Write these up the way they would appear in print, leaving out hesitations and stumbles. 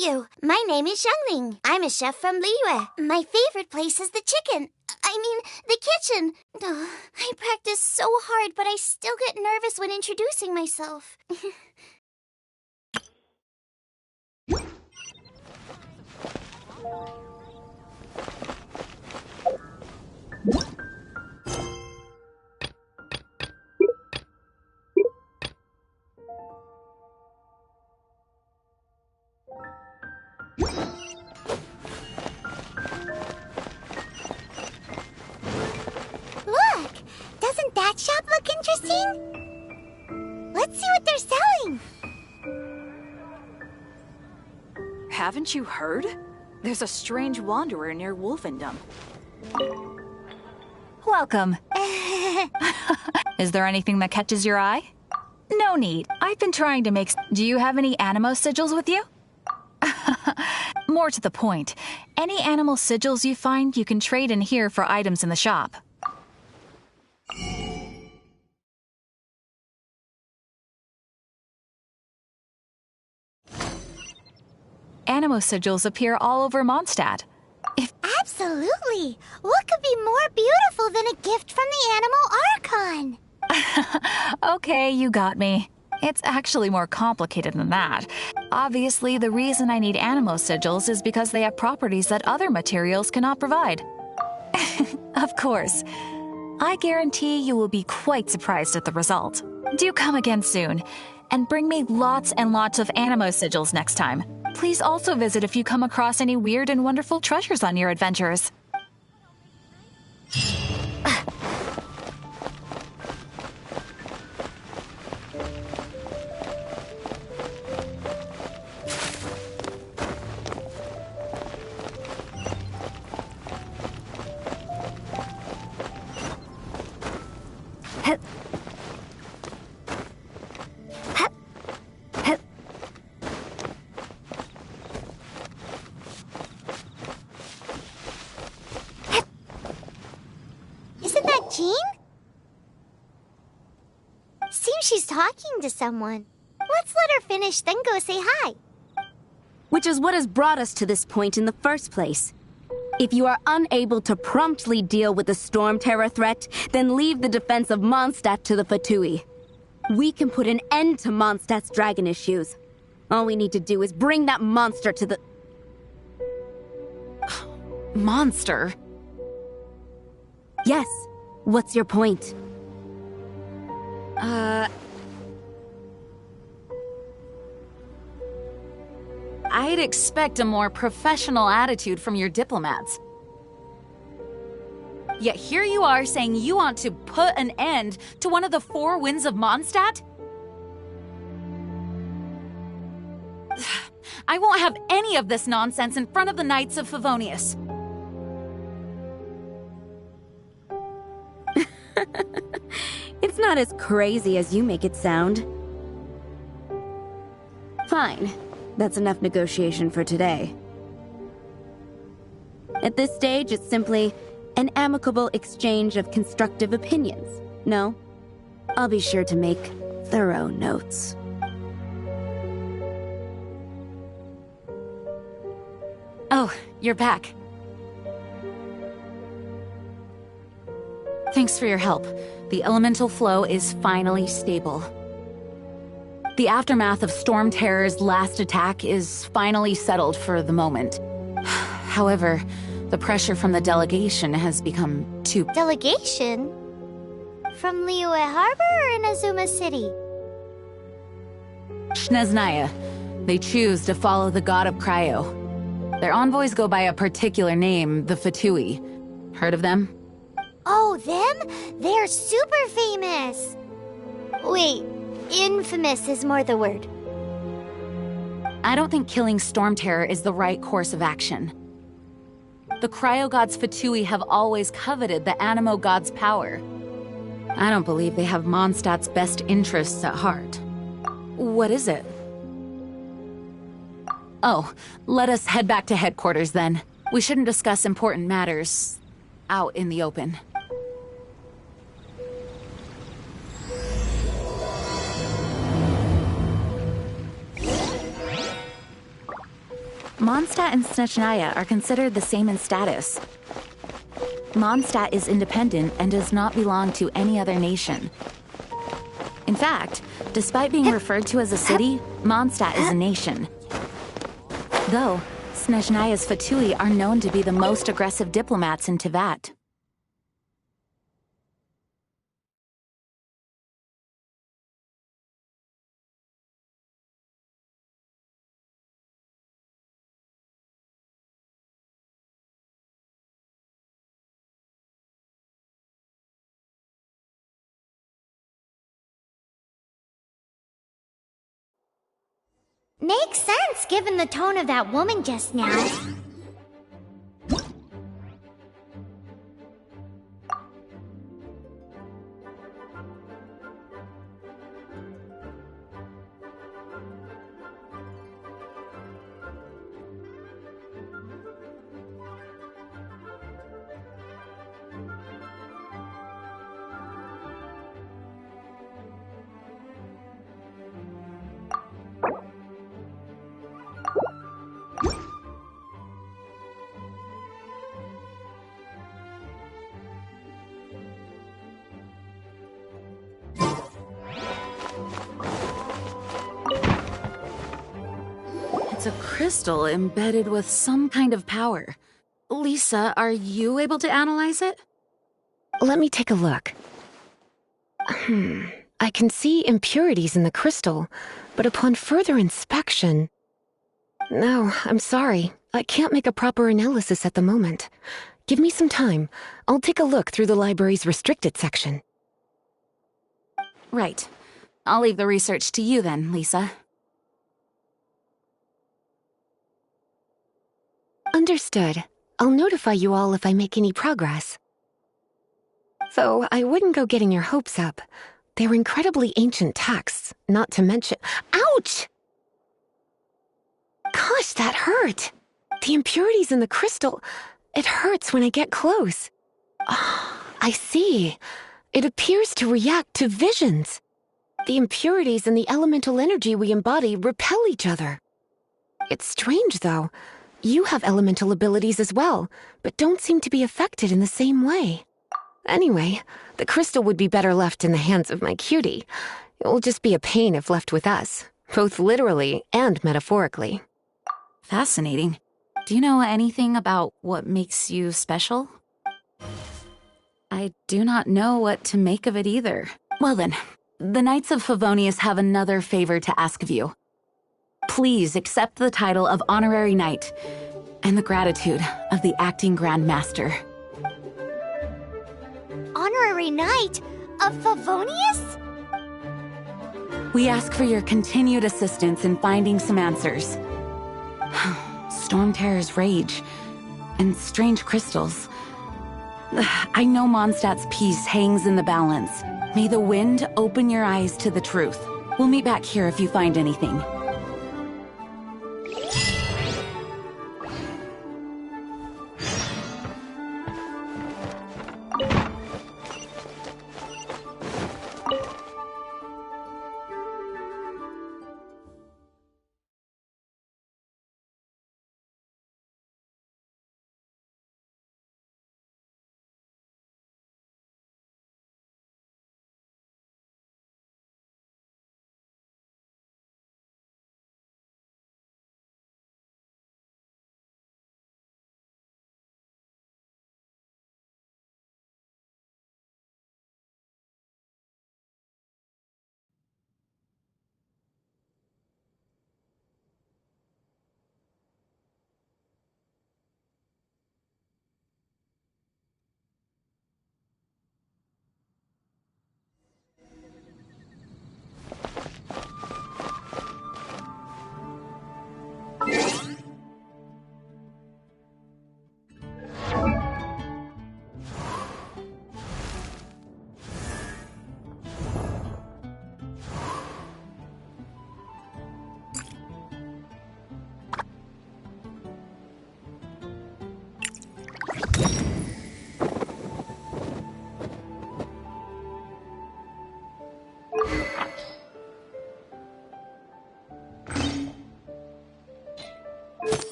you. My name is Xiangling. I'm a chef from Liyue. My favorite place is the the kitchen. I practice so hard, but I still get nervous when introducing myself. Look! Doesn't that shop look interesting? Let's see what they're selling. Haven't you heard? There's a strange wanderer near Wolfendom. Welcome. Is there anything that catches your eye? No need. I've been trying to make... Do you have any Animo sigils with you? More to the point, any animal sigils you find, you can trade in here for items in the shop. Animo sigils appear all over Mondstadt. Absolutely! What could be more beautiful than a gift from the Animal Archon? Okay, you got me. It's actually more complicated than that. Obviously, the reason I need Animo sigils is because they have properties that other materials cannot provide. Of course. I guarantee you will be quite surprised at the result. Do come again soon, and bring me lots and lots of Animo sigils next time. Please also visit if you come across any weird and wonderful treasures on your adventures. Isn't that Jean? Seems she's talking to someone. Let's let her finish, then go say hi. Which is what has brought us to this point in the first place. If you are unable to promptly deal with the Storm Terror threat, then leave the defense of Mondstadt to the Fatui. We can put an end to Mondstadt's dragon issues. All we need to do is bring that monster to the... Monster? Yes. What's your point? I'd expect a more professional attitude from your diplomats. Yet here you are saying you want to put an end to one of the four winds of Mondstadt? I won't have any of this nonsense in front of the Knights of Favonius. It's not as crazy as you make it sound. Fine. That's enough negotiation for today. At this stage, it's simply an amicable exchange of constructive opinions. No? I'll be sure to make thorough notes. Oh, you're back. Thanks for your help. The elemental flow is finally stable. The aftermath of Storm Terror's last attack is finally settled for the moment. However, the pressure from the delegation has become too... Delegation? From Liyue Harbor or Inazuma City? Shneznaya. They choose to follow the god of Cryo. Their envoys go by a particular name, the Fatui. Heard of them? Oh, them? They're super famous! Wait, infamous is more the word. I don't think killing Storm Terror is the right course of action. The Cryo God's Fatui have always coveted the Animo God's power. I don't believe they have Mondstadt's best interests at heart. What is it? Oh, let us head back to headquarters then. We shouldn't discuss important matters out in the open. Mondstadt and Snezhnaya are considered the same in status. Mondstadt is independent and does not belong to any other nation. In fact, despite being referred to as a city, Mondstadt is a nation. Though, Snezhnaya's Fatui are known to be the most aggressive diplomats in Teyvat. Makes sense, given the tone of that woman just now. It's a crystal embedded with some kind of power. Lisa, are you able to analyze it? Let me take a look. I can see impurities in the crystal, but upon further inspection... No, I'm sorry. I can't make a proper analysis at the moment. Give me some time. I'll take a look through the library's restricted section. Right. I'll leave the research to you then, Lisa. Understood. I'll notify you all if I make any progress. Though I wouldn't go getting your hopes up. They're incredibly ancient texts, not to mention— Ouch! Gosh, that hurt! The impurities in the crystal— it hurts when I get close. Oh, I see. It appears to react to visions. The impurities and the elemental energy we embody repel each other. It's strange, though. You have elemental abilities as well, but don't seem to be affected in the same way. Anyway, the crystal would be better left in the hands of my cutie. It will just be a pain if left with us, both literally and metaphorically. Fascinating. Do you know anything about what makes you special? I do not know what to make of it either. Well then, the Knights of Favonius have another favor to ask of you. Please accept the title of Honorary Knight and the gratitude of the Acting Grand Master. Honorary Knight of Favonius? We ask for your continued assistance in finding some answers. Storm Terror's rage and strange crystals. I know Mondstadt's peace hangs in the balance. May the wind open your eyes to the truth. We'll meet back here if you find anything.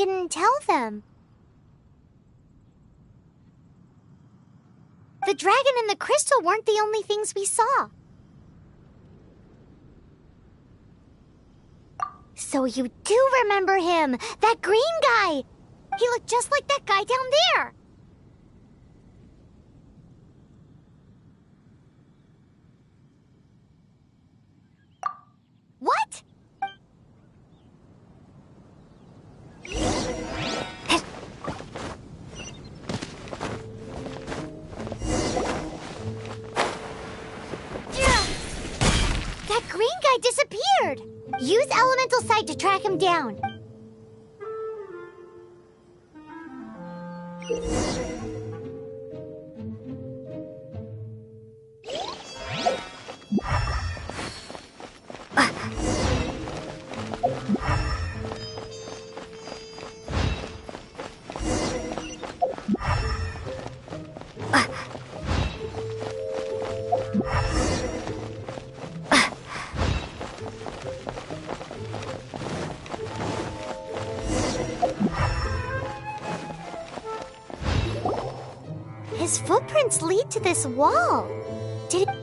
didn't tell them. The dragon and the crystal weren't the only things we saw. So you do remember him, that green guy! He looked just like that guy down there! What? That green guy disappeared! Use Elemental Sight to track him down. His footprints lead to this wall. Did it...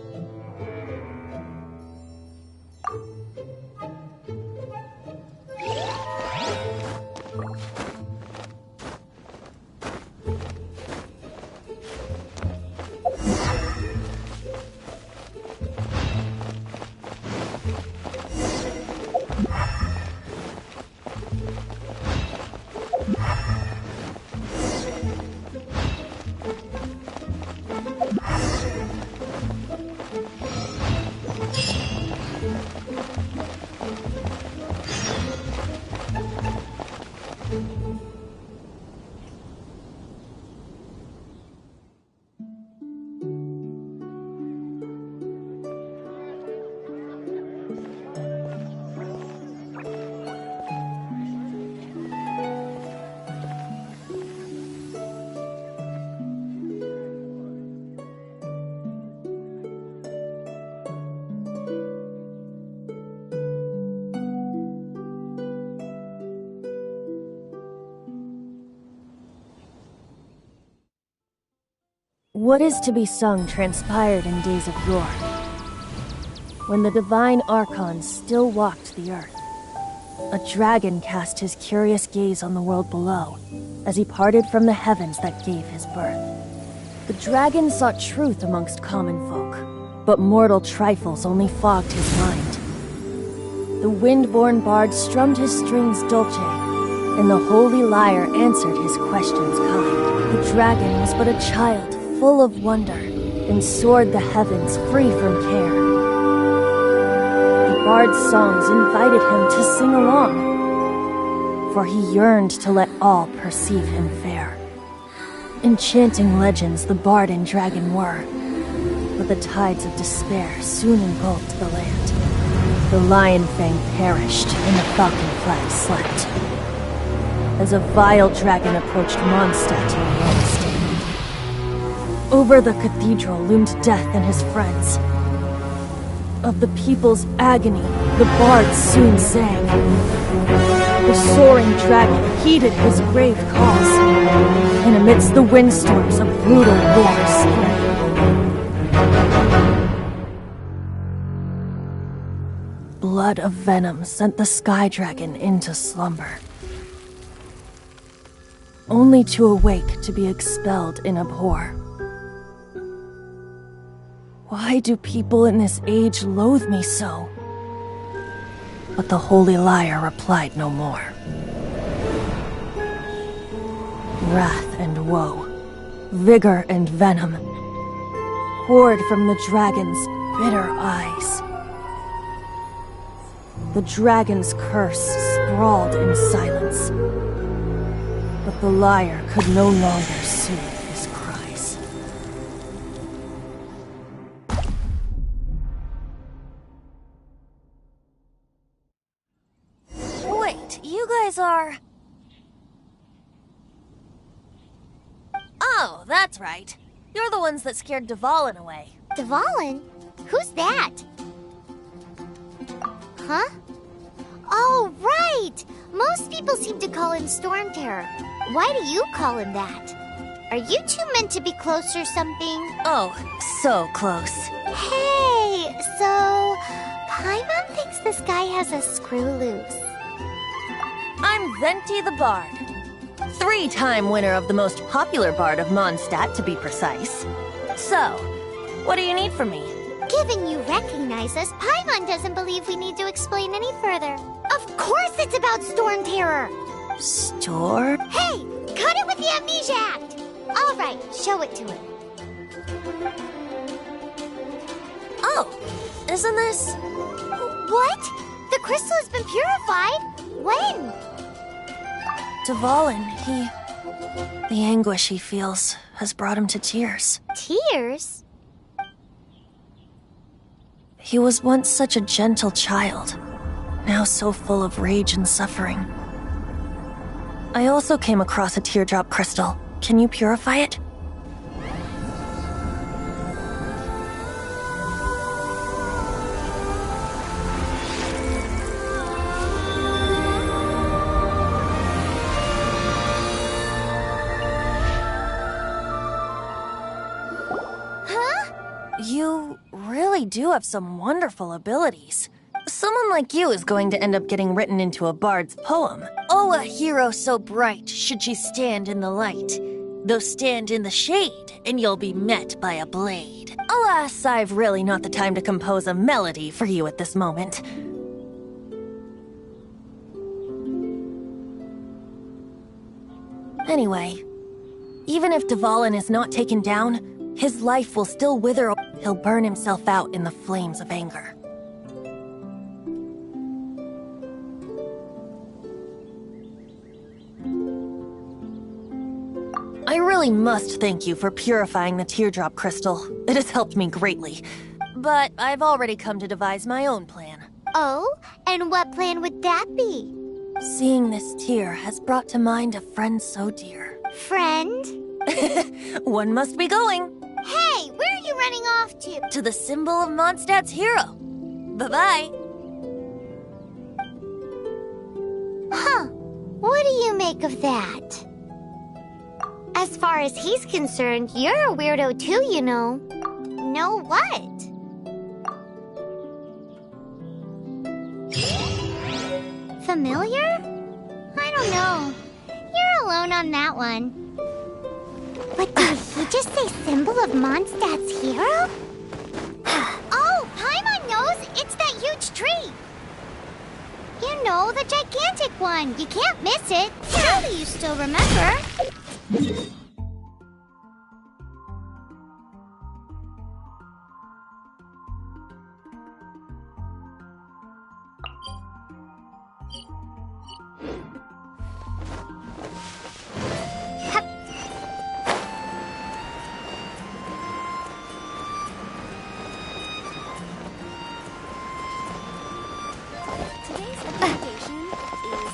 What is to be sung transpired in days of yore, when the divine archons still walked the earth. A dragon cast his curious gaze on the world below, as he parted from the heavens that gave his birth. The dragon sought truth amongst common folk, but mortal trifles only fogged his mind. The wind-born bard strummed his strings dolce, and the holy lyre answered his questions kind. The dragon was but a child, full of wonder, and soared the heavens free from care. The bard's songs invited him to sing along, for he yearned to let all perceive him fair. Enchanting legends the bard and dragon were, but the tides of despair soon engulfed the land. The lion fang perished, and the falcon flag slept, as a vile dragon approached Mondstadt in Rome. Over the cathedral loomed death and his friends. Of the people's agony, the bard soon sang. The soaring dragon heeded his grave calls, and amidst the windstorms a brutal war spread. Blood of venom sent the sky dragon into slumber, only to awake to be expelled in abhor. Why do people in this age loathe me so? But the holy lyre replied no more. Wrath and woe, vigor and venom, poured from the dragon's bitter eyes. The dragon's curse sprawled in silence, but the lyre could no longer soothe his cries. Wait, you guys are... Oh, that's right. You're the ones that scared Dvalin away. Dvalin? Who's that? Huh? Oh, right! Most people seem to call him Storm Terror. Why do you call him that? Are you two meant to be close or something? Oh, so close. Hey, so Paimon thinks this guy has a screw loose. I'm Venti the Bard. 3-time winner of the most popular bard of Mondstadt, to be precise. So, what do you need from me? Given you recognize us, Paimon doesn't believe we need to explain any further. Of course it's about Storm Terror! Store? Hey, cut it with the Amnesia Act! All right, show it to him. Oh, isn't this... What? The crystal has been purified? When? Dvalin, the anguish he feels has brought him to tears. Tears? He was once such a gentle child, now so full of rage and suffering. I also came across a teardrop crystal. Can you purify it? You really do have some wonderful abilities. Someone like you is going to end up getting written into a bard's poem. Oh, a hero so bright should she stand in the light. Though stand in the shade, and you'll be met by a blade. Alas, I've really not the time to compose a melody for you at this moment. Anyway, even if Dvalin is not taken down, his life will still wither. He'll burn himself out in the flames of anger. I really must thank you for purifying the teardrop crystal. It has helped me greatly. But I've already come to devise my own plan. Oh, and what plan would that be? Seeing this tear has brought to mind a friend so dear. Friend? One must be going. Hey, where are you running off to? To the symbol of Mondstadt's hero. Bye-bye. Huh. What do you make of that? As far as he's concerned, you're a weirdo too, you know. Know what? Familiar? I don't know. You're alone on that one. But did he just say symbol of Mondstadt's hero? Oh, Paimon knows! It's that huge tree! You know, the gigantic one. You can't miss it. Surely you still remember.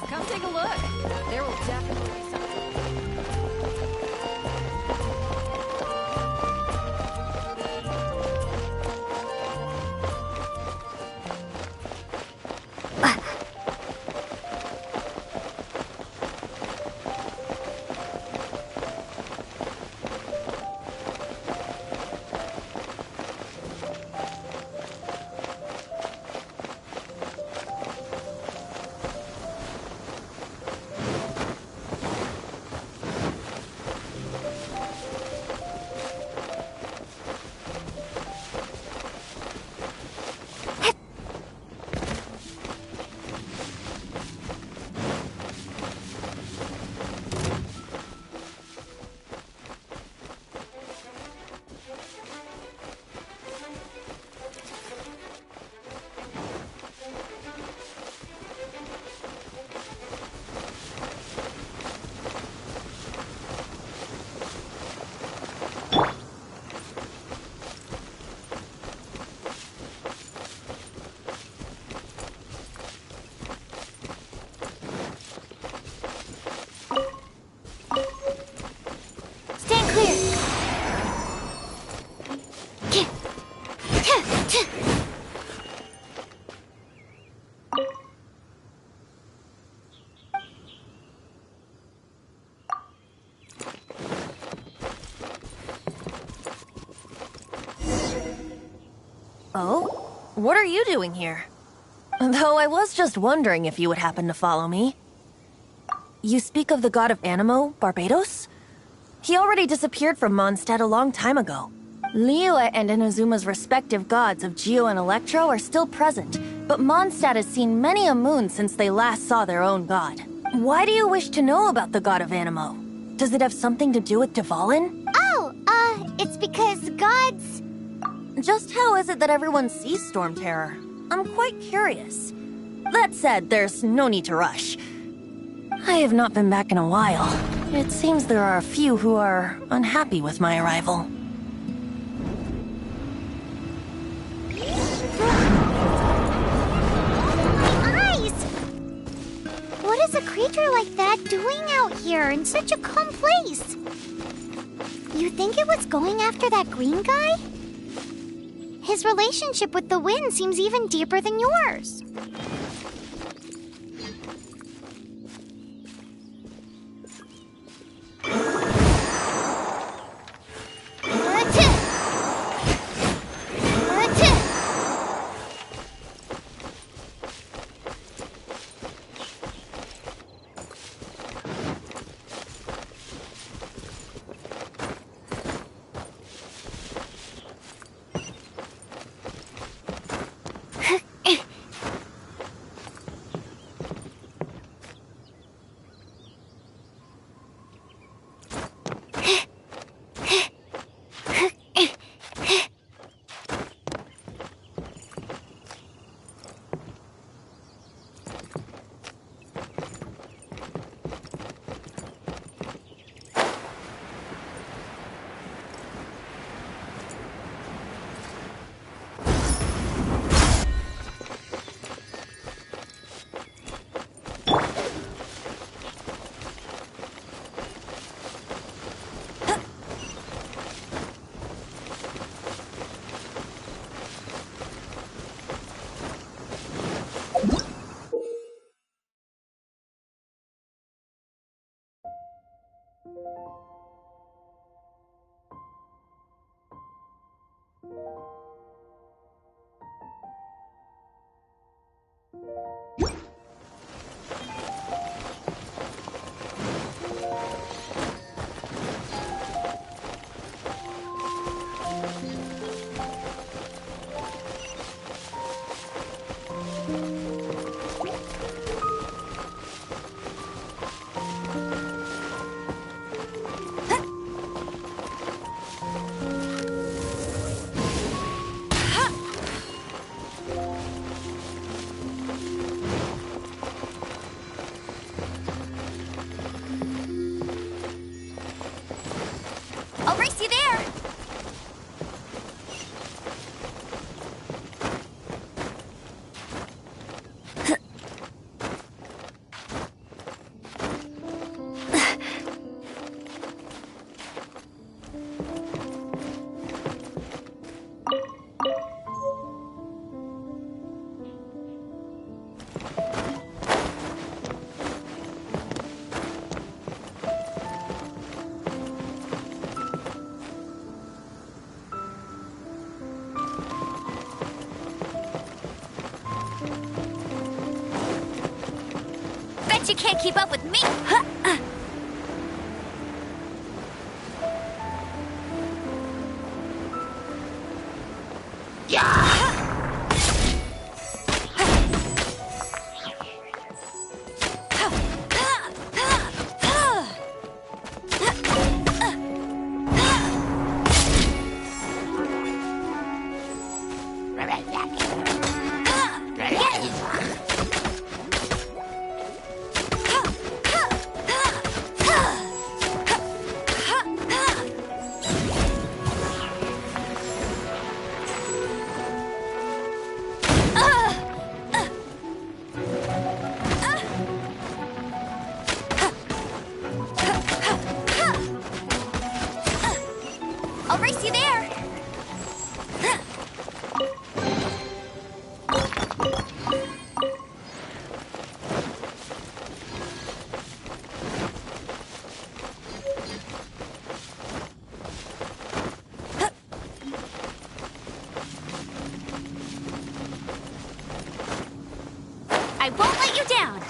Come take a look. There will definitely be something. Oh? What are you doing here? Though I was just wondering if you would happen to follow me. You speak of the god of Animo, Barbados? He already disappeared from Mondstadt a long time ago. Liyue and Inazuma's respective gods of Geo and Electro are still present, but Mondstadt has seen many a moon since they last saw their own god. Why do you wish to know about the god of Animo? Does it have something to do with Dvalin? Oh, it's because gods... Just how is it that everyone sees Storm Terror? I'm quite curious. That said, there's no need to rush. I have not been back in a while. It seems there are a few who are unhappy with my arrival. My eyes! What is a creature like that doing out here in such a calm place? You think it was going after that green guy? His relationship with the wind seems even deeper than yours. I'll race you there! Bet you can't keep up with me! I'll race you there! I won't let you down!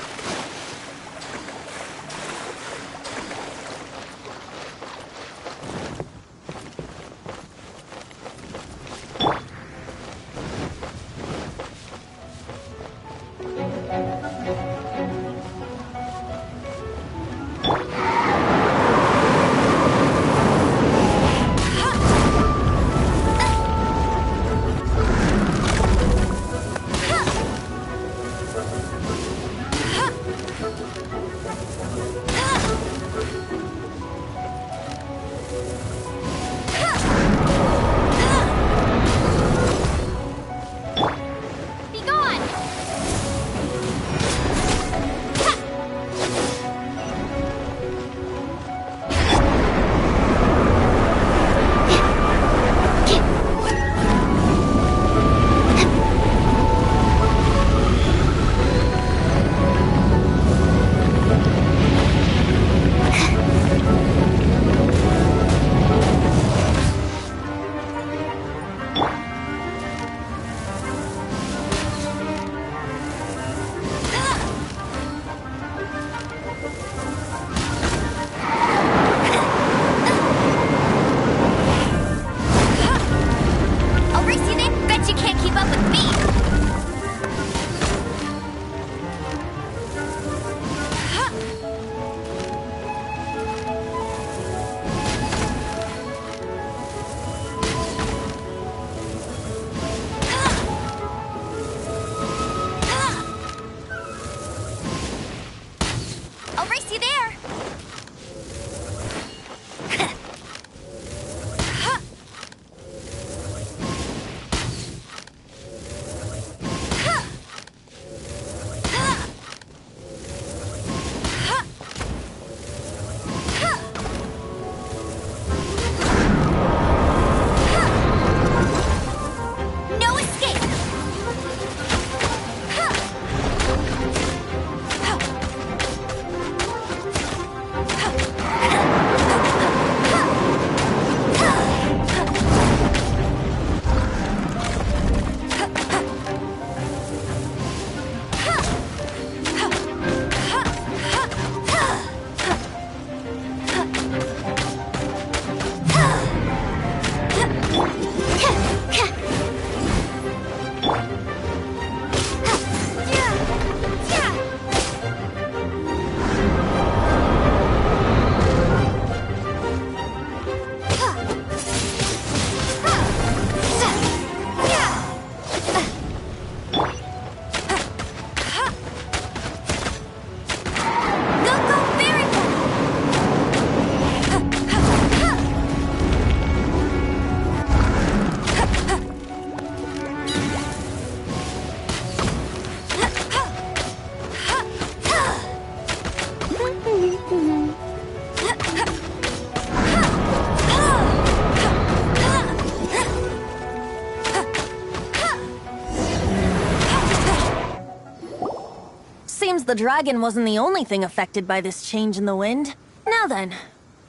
Seems the dragon wasn't the only thing affected by this change in the wind. Now then,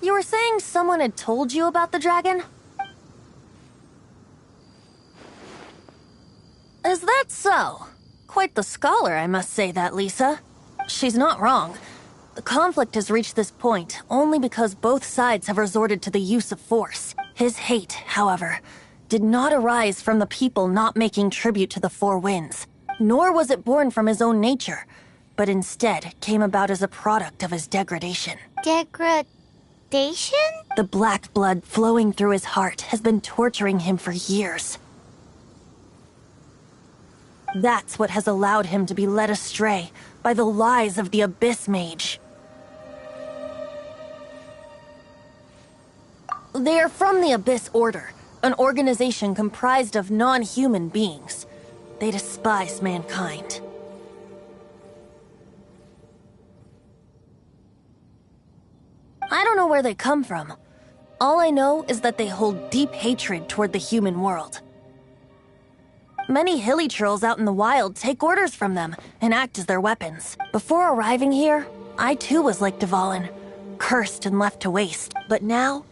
you were saying someone had told you about the dragon? Is that so? Quite the scholar, I must say that, Lisa. She's not wrong. The conflict has reached this point only because both sides have resorted to the use of force. His hate, however, did not arise from the people not making tribute to the Four Winds, nor was it born from his own nature, but instead came about as a product of his degradation. Degradation? The black blood flowing through his heart has been torturing him for years. That's what has allowed him to be led astray by the lies of the Abyss Mage. They are from the Abyss Order, an organization comprised of non-human beings. They despise mankind. I don't know where they come from. All I know is that they hold deep hatred toward the human world. Many hilly trolls out in the wild take orders from them and act as their weapons. Before arriving here, I too was like Dvalin, cursed and left to waste. But now,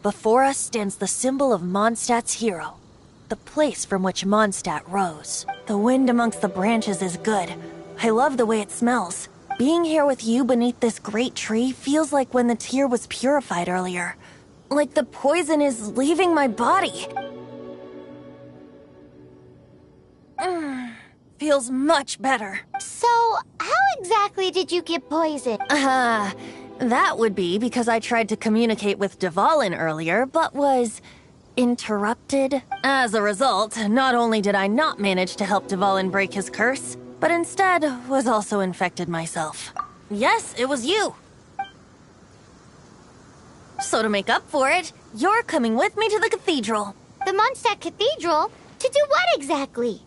before us stands the symbol of Mondstadt's hero, the place from which Mondstadt rose. The wind amongst the branches is good, I love the way it smells. Being here with you beneath this great tree feels like when the tear was purified earlier. Like the poison is leaving my body. Feels much better. So, how exactly did you get poisoned? That would be because I tried to communicate with Dvalin earlier, but was interrupted. As a result, not only did I not manage to help Dvalin break his curse, but instead was also infected myself. Yes, it was you. So to make up for it, you're coming with me to the cathedral. The Mondstadt Cathedral? To do what exactly?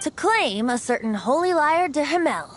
To claim a certain holy lyre de Himmel.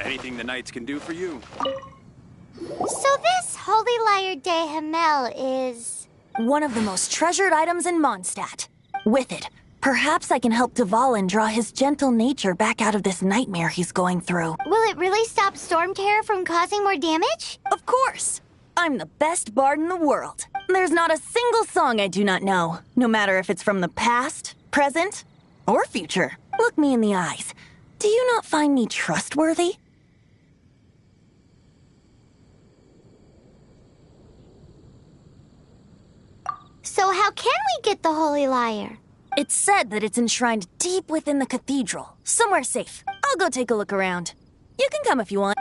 Anything the knights can do for you. So this holy lyre de Himmel is... one of the most treasured items in Mondstadt. With it, perhaps I can help Dvalin draw his gentle nature back out of this nightmare he's going through. Will it really stop Storm Terror from causing more damage? Of course! I'm the best bard in the world. There's not a single song I do not know, no matter if it's from the past, present, or future. Look me in the eyes. Do you not find me trustworthy? So how can we get the holy lyre? It's said that it's enshrined deep within the cathedral, somewhere safe. I'll go take a look around. You can come if you want.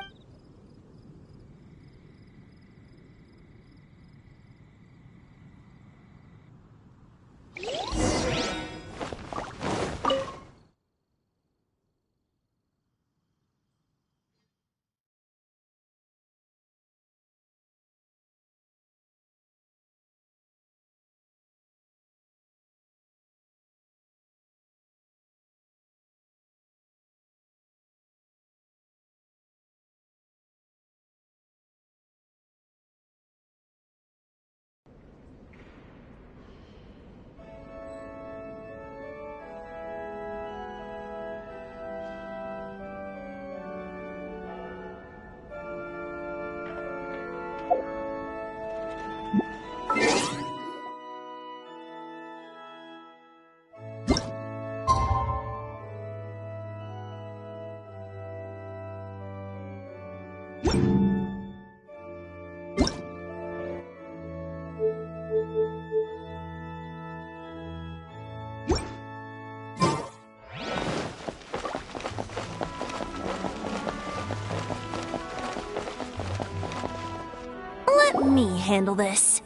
Let me handle this.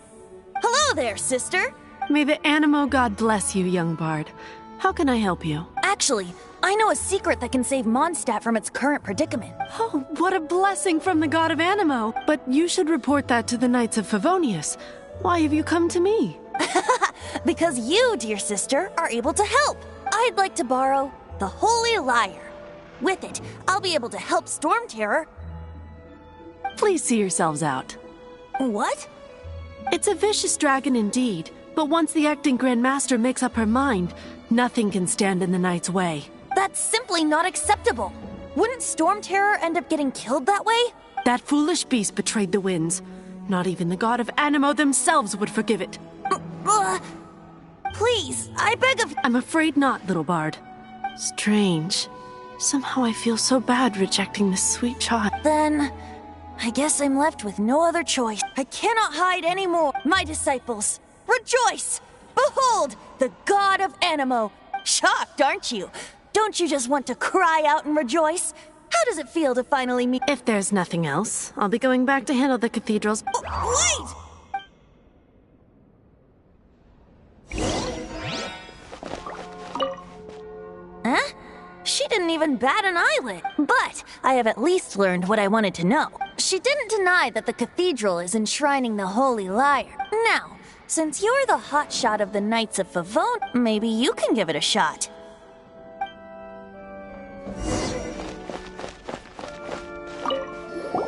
Hello there, sister! May the Animo God bless you, young bard. How can I help you? Actually, I know a secret that can save Mondstadt from its current predicament. Oh, what a blessing from the god of Animo! But you should report that to the Knights of Favonius. Why have you come to me? Because you, dear sister, are able to help. I'd like to borrow the Holy Lyre. With it, I'll be able to help Storm Terror Please see yourselves out. What? It's a vicious dragon indeed, but once the acting Grand Master makes up her mind, nothing can stand in the Knight's way. That's simply not acceptable. Wouldn't Storm Terror end up getting killed that way? That foolish beast betrayed the winds. Not even the god of Anemo themselves would forgive it. Please, I beg of you. I'm afraid not, little bard. Strange. Somehow I feel so bad rejecting this sweet child. Then, I guess I'm left with no other choice. I cannot hide anymore. My disciples, rejoice! Behold, the god of Anemo. Shocked, aren't you? Don't you just want to cry out and rejoice? How does it feel to finally meet— If there's nothing else, I'll be going back to handle the cathedral's— Wait! Huh? She didn't even bat an eyelid. But I have at least learned what I wanted to know. She didn't deny that the cathedral is enshrining the Holy Lyre. Now, since you're the hotshot of the Knights of Favone, maybe you can give it a shot.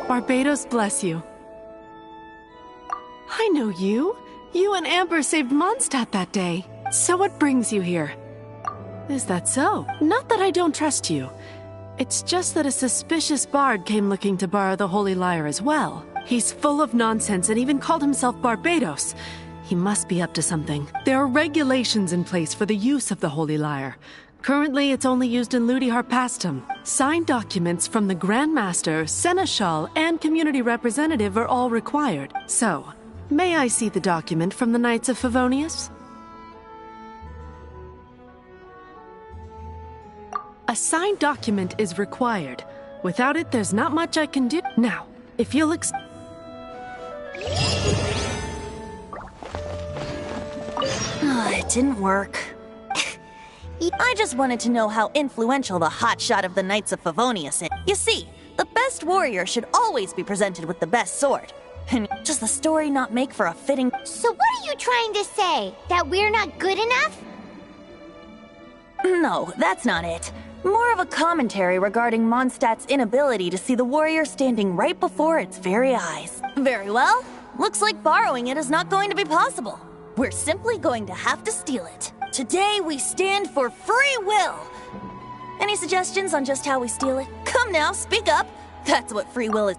Barbados bless you. I know you. You and Amber saved Mondstadt that day. So what brings you here? Is that so? Not that I don't trust you. It's just that a suspicious bard came looking to borrow the Holy Lyre as well. He's full of nonsense and even called himself Barbados. He must be up to something. There are regulations in place for the use of the Holy Lyre. Currently, it's only used in Ludi Harpastum. Signed documents from the Grand Master, Seneschal, and Community Representative are all required. So, may I see the document from the Knights of Favonius? A signed document is required. Without it, there's not much I can do. Now, if you'll It didn't work. I just wanted to know how influential the hotshot of the Knights of Favonius is. You see, the best warrior should always be presented with the best sword. And does the story not make for a fitting— So what are you trying to say? That we're not good enough? No, that's not it. More of a commentary regarding Mondstadt's inability to see the warrior standing right before its very eyes. Very well. Looks like borrowing it is not going to be possible. We're simply going to have to steal it. Today we stand for free will. Any suggestions on just how we steal it? Come now, speak up. That's what free will is.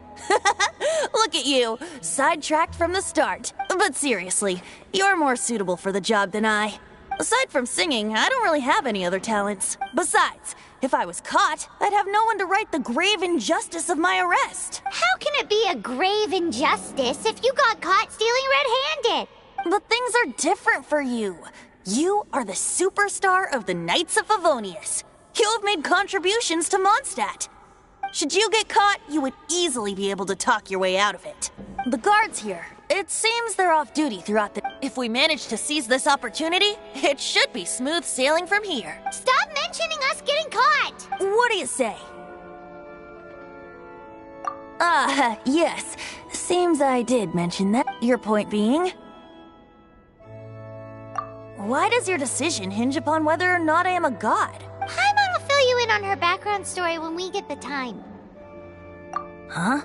Look at you, sidetracked from the start. But seriously, you're more suitable for the job than I. Aside from singing, I don't really have any other talents. Besides, if I was caught, I'd have no one to right the grave injustice of my arrest. How can it be a grave injustice if you got caught stealing red-handed? But things are different for you. You are the superstar of the Knights of Favonius. You have made contributions to Mondstadt. Should you get caught, you would easily be able to talk your way out of it. The guards here, it seems they're off duty throughout the— If we manage to seize this opportunity, it should be smooth sailing from here. Stop mentioning us getting caught! What do you say? Yes. Seems I did mention that. Your point being? Why does your decision hinge upon whether or not I am a god? Paimon will fill you in on her background story when we get the time. Huh?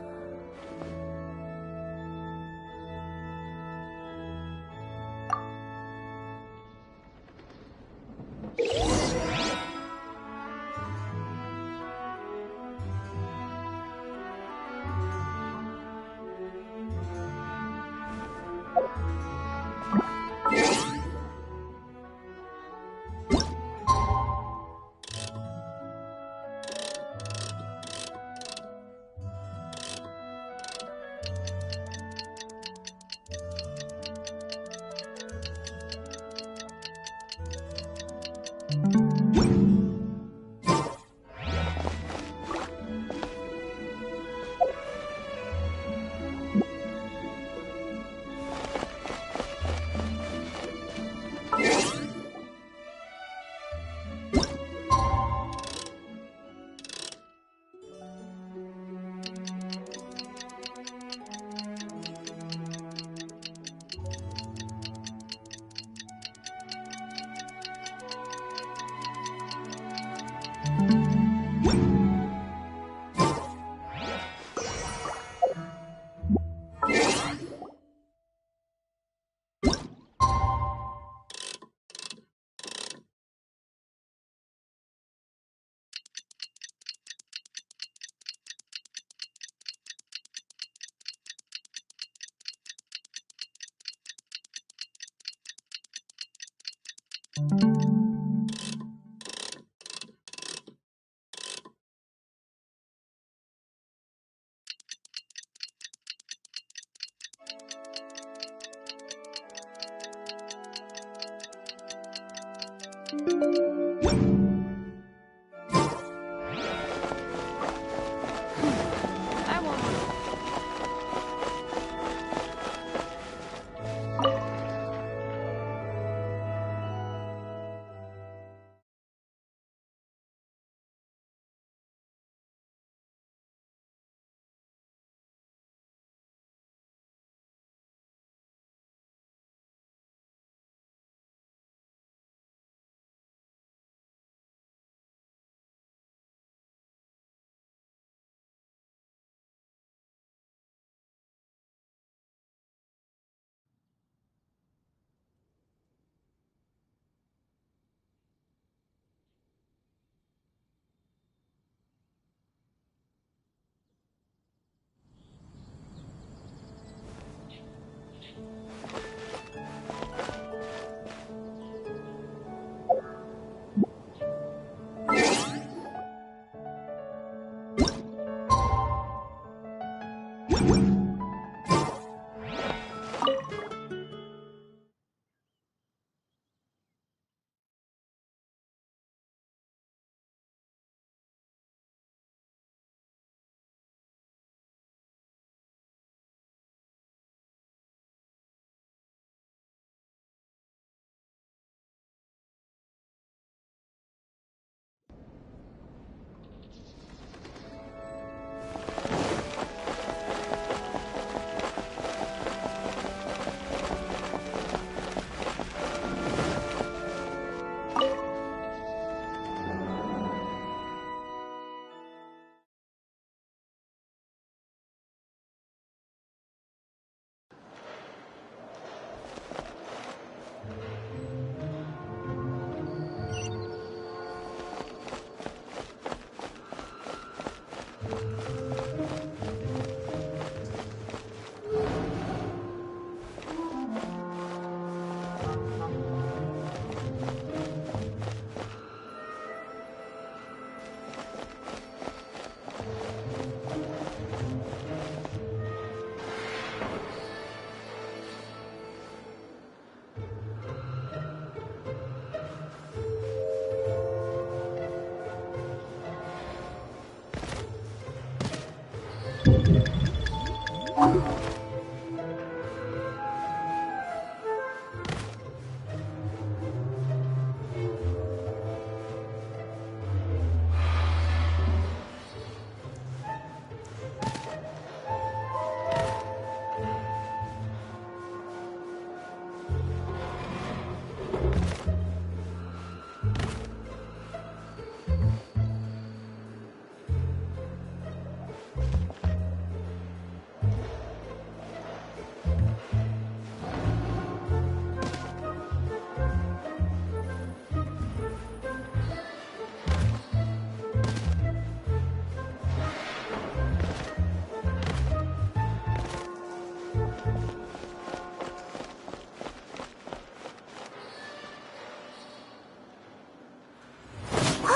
Who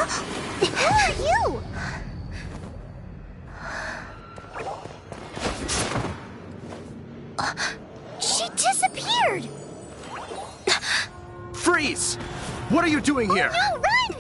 are you? She disappeared! Freeze! What are you doing here? No, run!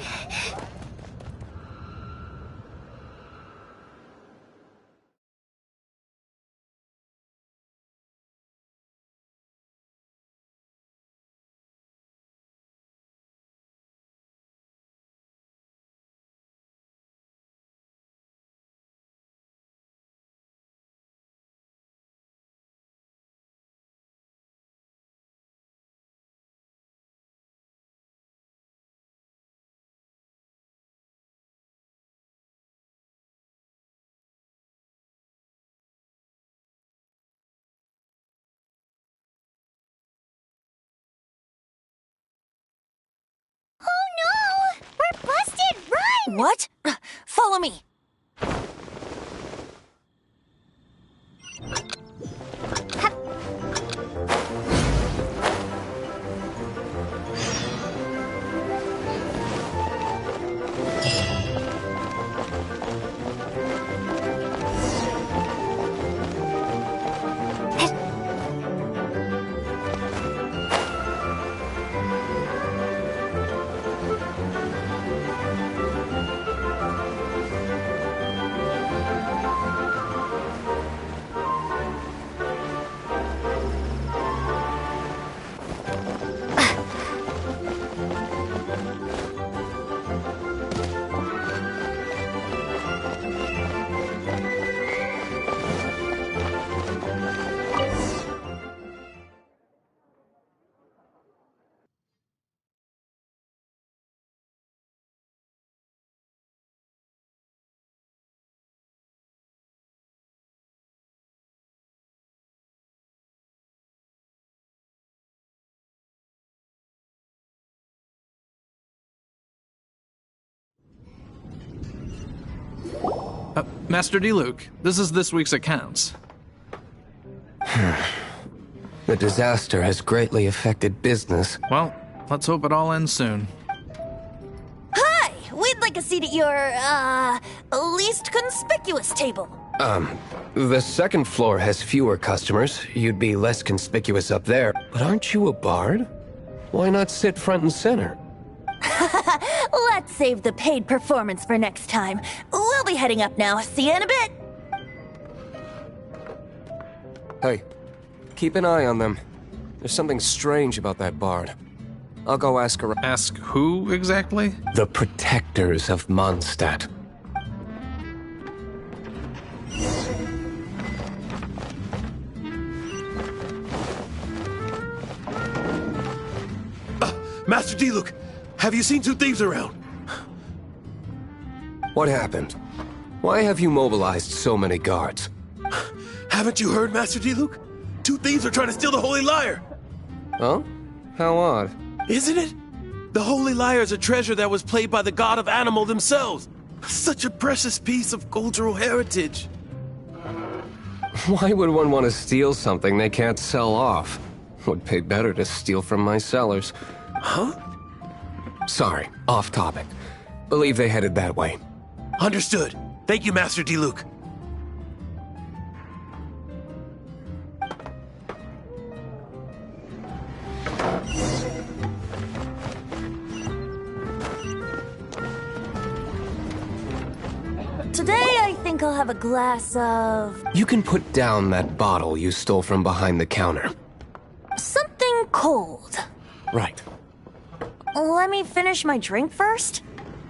Oh no! We're busted! Run! What? Follow me. Master D-Luke, this is this week's accounts. The disaster has greatly affected business. Well, let's hope it all ends soon. Hi! We'd like a seat at your, least conspicuous table. The second floor has fewer customers. You'd be less conspicuous up there. But aren't you a bard? Why not sit front and center? Let's save the paid performance for next time. We'll be heading up now. See you in a bit. Hey, keep an eye on them. There's something strange about that bard. I'll go ask around. Ask who exactly? The protectors of Mondstadt. Master D-Luke, have you seen two thieves around? What happened? Why have you mobilized so many guards? Haven't you heard, Master D-Luke? Two thieves are trying to steal the Holy Lyre. Huh? How odd. Isn't it? The Holy Lyre is a treasure that was played by the god of animal themselves. Such a precious piece of cultural heritage. Why would one want to steal something they can't sell off? Would pay better to steal from my sellers. Huh? Sorry, off topic. Believe they headed that way. Understood. Thank you, Master D-Luke. Today, I think I'll have a glass of... You can put down that bottle you stole from behind the counter. something cold. Right. Let me finish my drink first.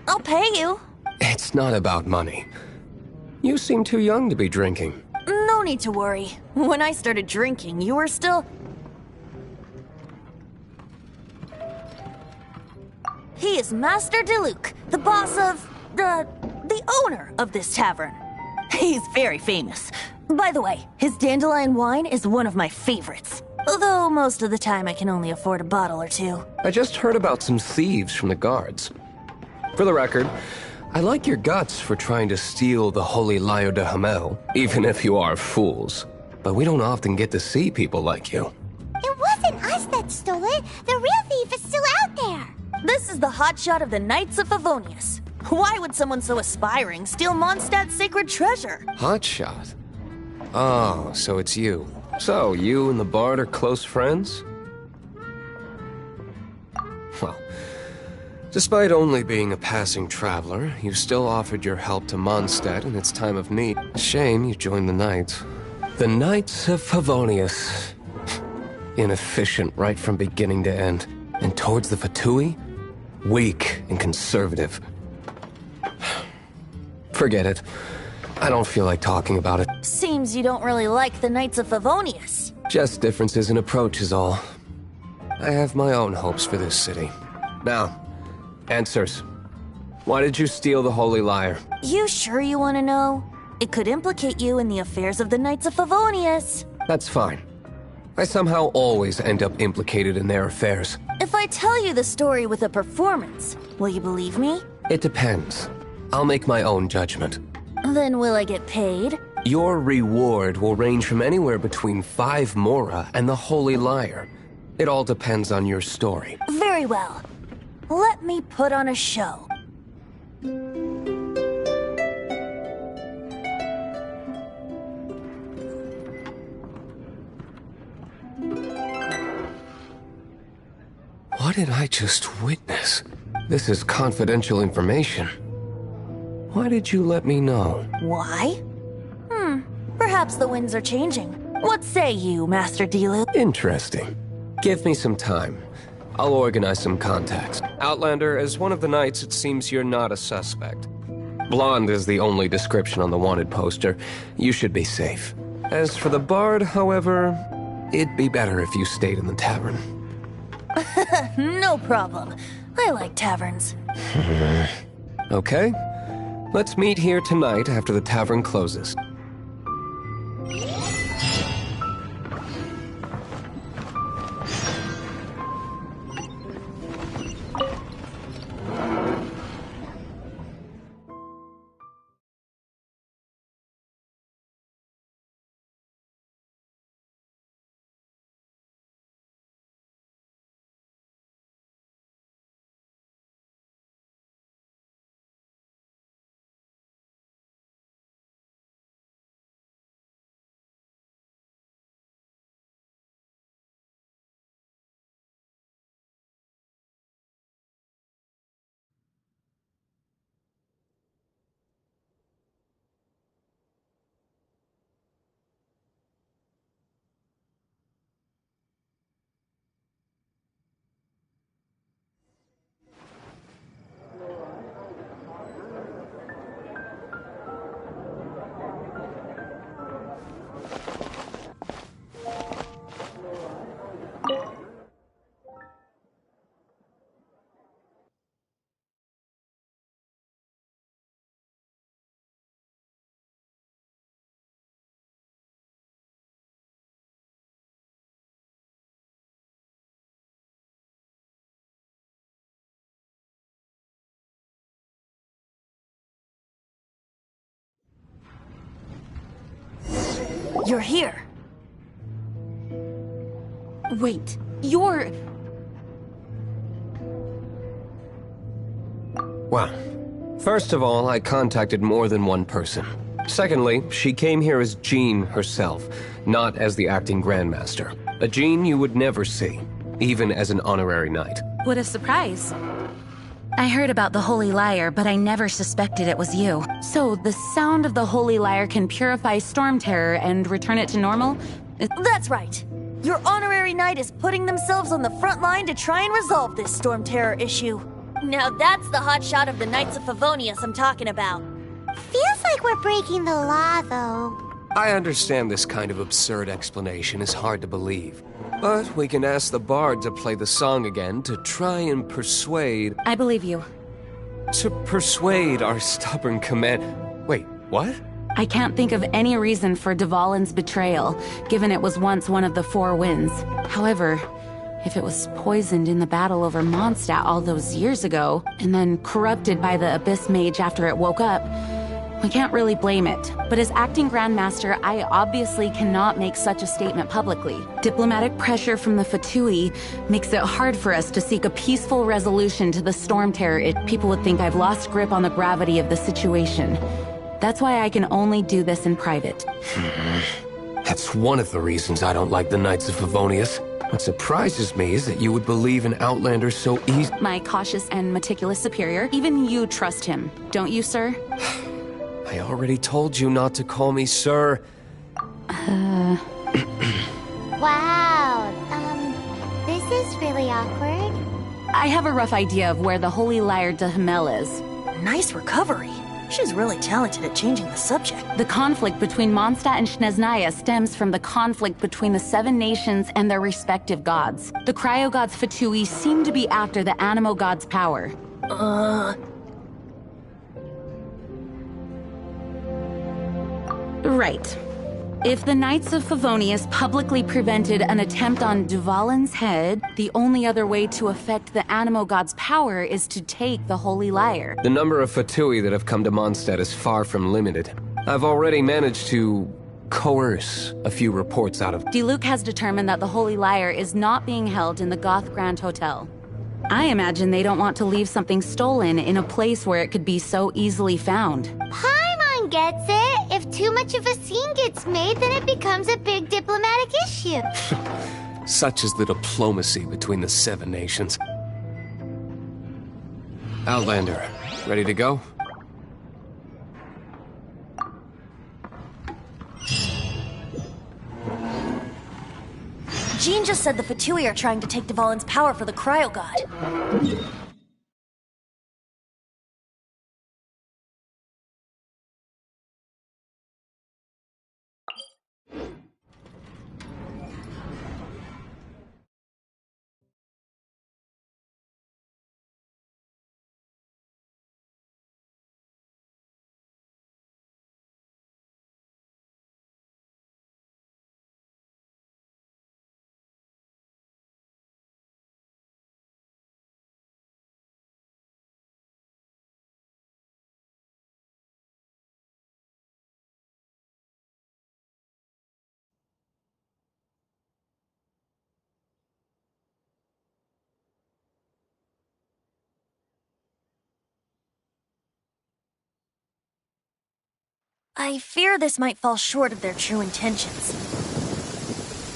I'll pay you. It's not about money. You seem too young to be drinking. No need to worry. When I started drinking, you were still... He is Master D-Luke, the boss of... the owner of this tavern. He's very famous. By the way, his dandelion wine is one of my favorites. Although most of the time I can only afford a bottle or two. I just heard about some thieves from the guards. For the record, I like your guts for trying to steal the Holy Lyre de Hamel, even if you are fools. But we don't often get to see people like you. It wasn't us that stole it. The real thief is still out there. This is the hotshot of the Knights of Favonius. Why would someone so aspiring steal Mondstadt's sacred treasure? Hotshot? Oh, so it's you. So, you and the Bard are close friends? Well, despite only being a passing traveler, you still offered your help to Mondstadt in its time of need. Shame you joined the Knights. The Knights of Favonius. Inefficient right from beginning to end. And towards the Fatui? Weak and conservative. Forget it. I don't feel like talking about it. Seems you don't really like the Knights of Favonius. Just differences in approach is all. I have my own hopes for this city. Now, answers. Why did you steal the Holy Lyre? You sure you want to know? It could implicate you in the affairs of the Knights of Favonius. That's fine. I somehow always end up implicated in their affairs. If I tell you the story with a performance, will you believe me? It depends. I'll make my own judgment. Then will I get paid? Your reward will range from anywhere between 5 Mora and the Holy Lyre. It all depends on your story. Very well. Let me put on a show. What did I just witness? This is confidential information. Why did you let me know? Why? Perhaps the winds are changing. What say you, Master D-Luke? Interesting. Give me some time. I'll organize some contacts. Outlander, as one of the Knights, it seems you're not a suspect. Blonde is the only description on the wanted poster. You should be safe. As for the Bard, however, it'd be better if you stayed in the tavern. No problem. I like taverns. Okay. Let's meet here tonight after the tavern closes. You're here. Wait, you're... Well, first of all, I contacted more than one person. Secondly, she came here as Jean herself, not as the acting Grandmaster. A Jean you would never see, even as an honorary knight. What a surprise. I heard about the Holy Lyre, but I never suspected it was you. So, the sound of the Holy Lyre can purify Storm Terror and return it to normal? That's right. Your honorary knight is putting themselves on the front line to try and resolve this Storm Terror issue. Now that's the hotshot of the Knights of Favonius I'm talking about. Feels like we're breaking the law, though. I understand this kind of absurd explanation is hard to believe. But we can ask the bard to play the song again to try and persuade... I believe you. To persuade our stubborn command... Wait, what? I can't think of any reason for Dvalin's betrayal, given it was once one of the Four Winds. However, if it was poisoned in the battle over Mondstadt all those years ago, and then corrupted by the Abyss Mage after it woke up, we can't really blame it. But as acting Grandmaster, I obviously cannot make such a statement publicly. Diplomatic pressure from the Fatui makes it hard for us to seek a peaceful resolution to the Storm Terror. People would think I've lost grip on the gravity of the situation. That's why I can only do this in private. That's one of the reasons I don't like the Knights of Favonius. What surprises me is that you would believe an Outlander so easy. My cautious and meticulous superior, even you trust him, don't you, sir? I already told you not to call me sir. Wow, this is really awkward. I have a rough idea of where the Holy Lyre de Himmel is. Nice recovery. She's really talented at changing the subject. The conflict between Mondstadt and Snezhnaya stems from the conflict between the Seven Nations and their respective gods. The cryo-gods Fatui seem to be after the Animo god's power. Right. If the Knights of Favonius publicly prevented an attempt on Dvalin's head, the only other way to affect the Animo god's power is to take the Holy Lyre. The number of Fatui that have come to Mondstadt is far from limited. I've already managed to coerce a few reports out of... Diluc has determined that the Holy Lyre is not being held in the Goth Grand Hotel. I imagine they don't want to leave something stolen in a place where it could be so easily found. Paimon gets it. If too much of a scene gets made, then it becomes a big diplomatic issue. Such is the diplomacy between the Seven Nations. Outlander, ready to go? Jean just said the Fatui are trying to take Dvalin's power for the Cryo God. I fear this might fall short of their true intentions.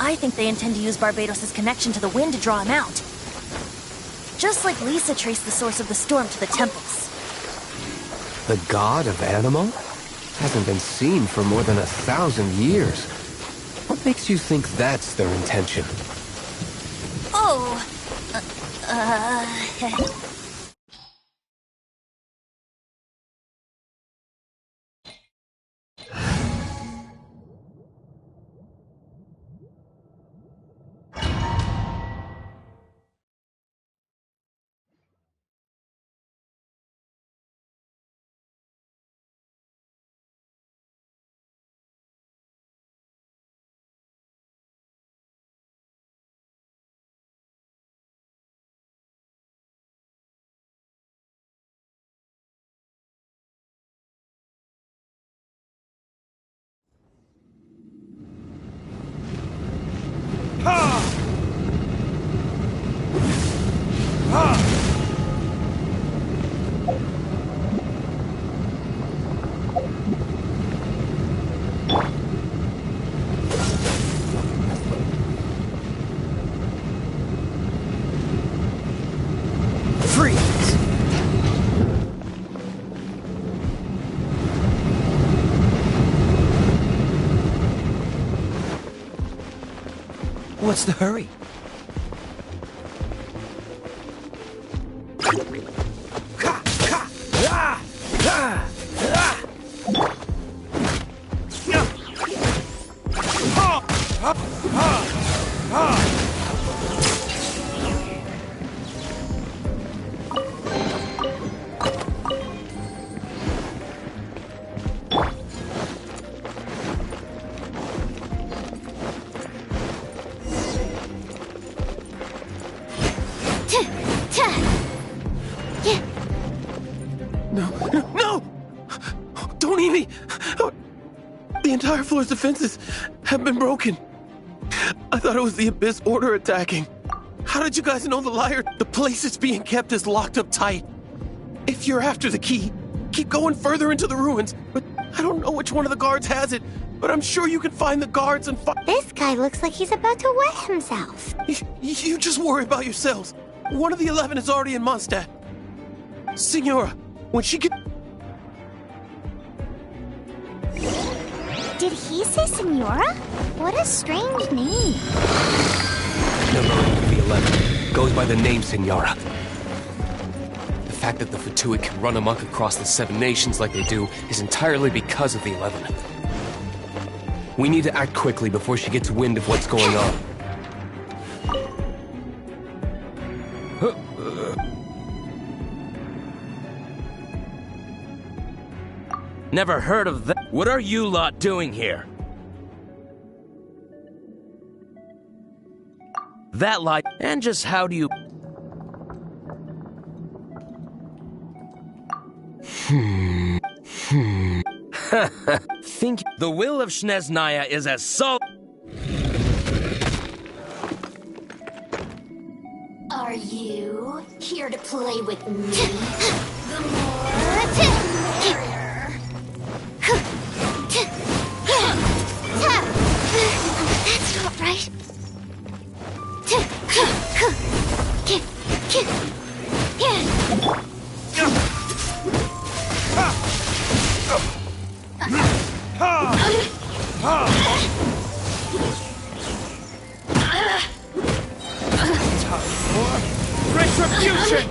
I think they intend to use Barbados' connection to the wind to draw him out. Just like Lisa traced the source of the storm to the temples. The god of Animo? Hasn't been seen for more than 1,000 years. What makes you think that's their intention? Oh, What's the hurry? No! Don't eat me! The entire floor's defenses have been broken. I thought it was the Abyss Order attacking. How did you guys know the liar? The place it's being kept is locked up tight. If you're after the key, keep going further into the ruins. But I don't know which one of the guards has it, but I'm sure you can find the guards and This guy looks like he's about to wet himself. You just worry about yourselves. One of the 11 is already in Mondstadt. Signora, when she get... Did he say Senora? What a strange name. Number of the 11 goes by the name Senora. The fact that the Fatui can run amok across the 7 nations like they do is entirely because of the 11. We need to act quickly before she gets wind of what's going on. Never heard of that. What are you lot doing here? That light, and just how do you... Think the will of Snezhnaya is as solid... Are you here to play with me? The more... That's not right. Retribution!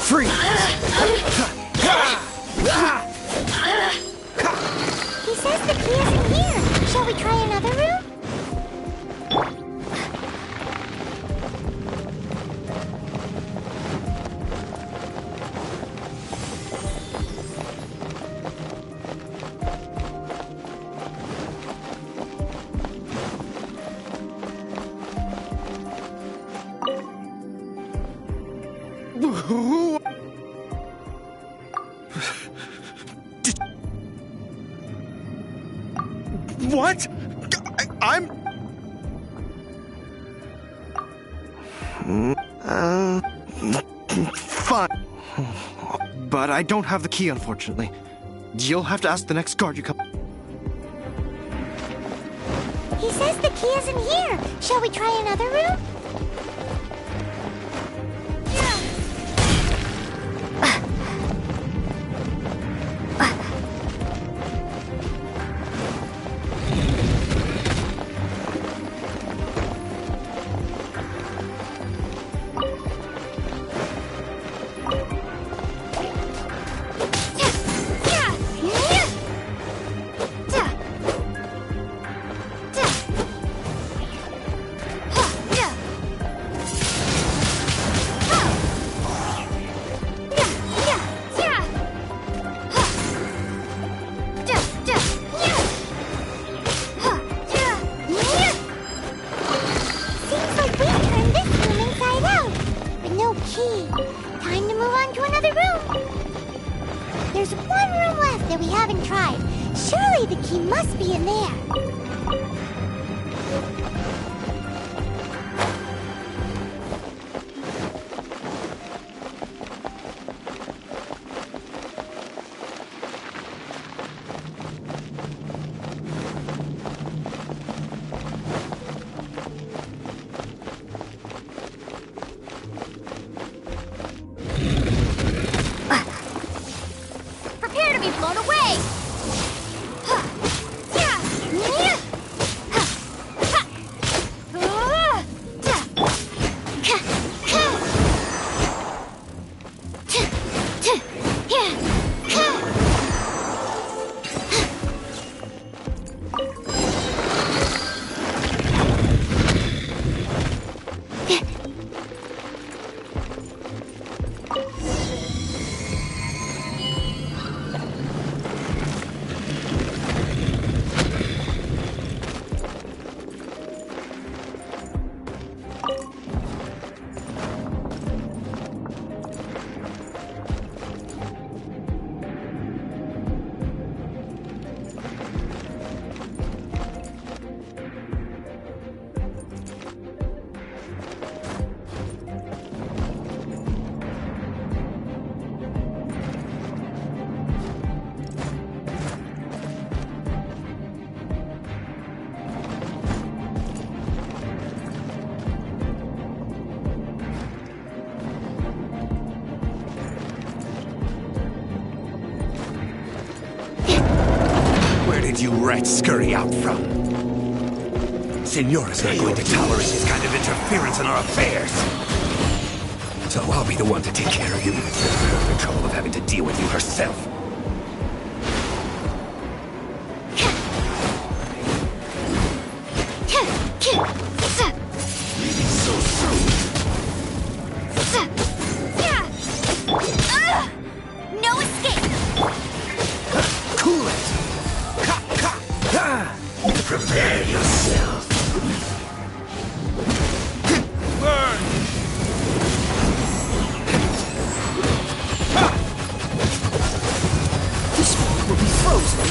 Free! He says the key isn't here. Shall we try another room? What? I'm... Fine. But I don't have the key, unfortunately. You'll have to ask the next guard you come... He says the key isn't here. Shall we try another room? There's one room left that we haven't tried. Surely the key must be in there. You rats scurry out from? Senora's not going to tolerate this kind of interference in our affairs. So I'll be the one to take care of you. The trouble of having to deal with you herself. So soon. No escape! Cool it! Prepare yourself. Burn! This one will be frozen.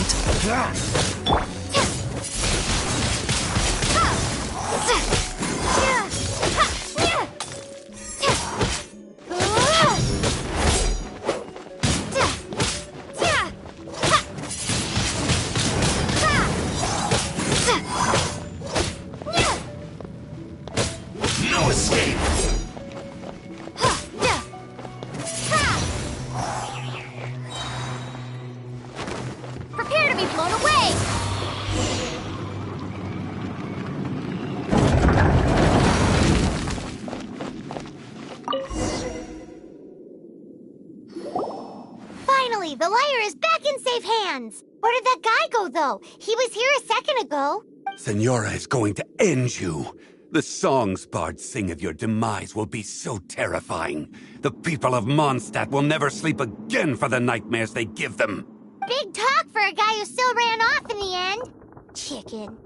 No escape. Prepare to be blown away! Finally, the lyre is back in safe hands! Where did that guy go, though? He was here a second ago. Senora is going to end you. The songs bards sing of your demise will be so terrifying. The people of Mondstadt will never sleep again for the nightmares they give them. Big talk for a guy who still ran off in the end. Chicken.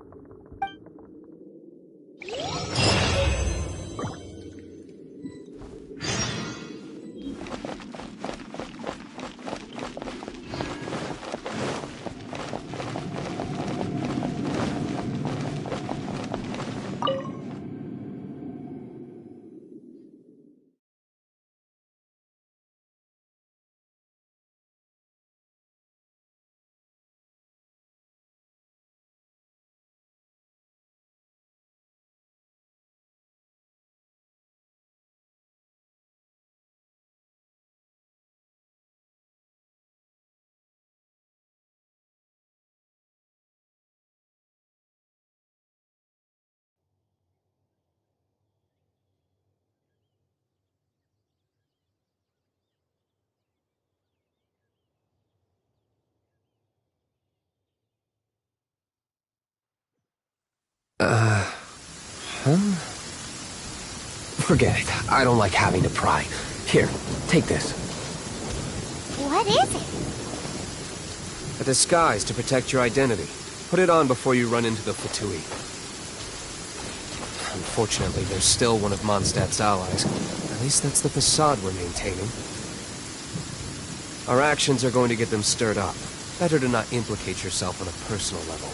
Forget it. I don't like having to pry. Here, take this. What is it? A disguise to protect your identity. Put it on before you run into the Fatui. Unfortunately, there's still one of Mondstadt's allies. At least that's the facade we're maintaining. Our actions are going to get them stirred up. Better to not implicate yourself on a personal level.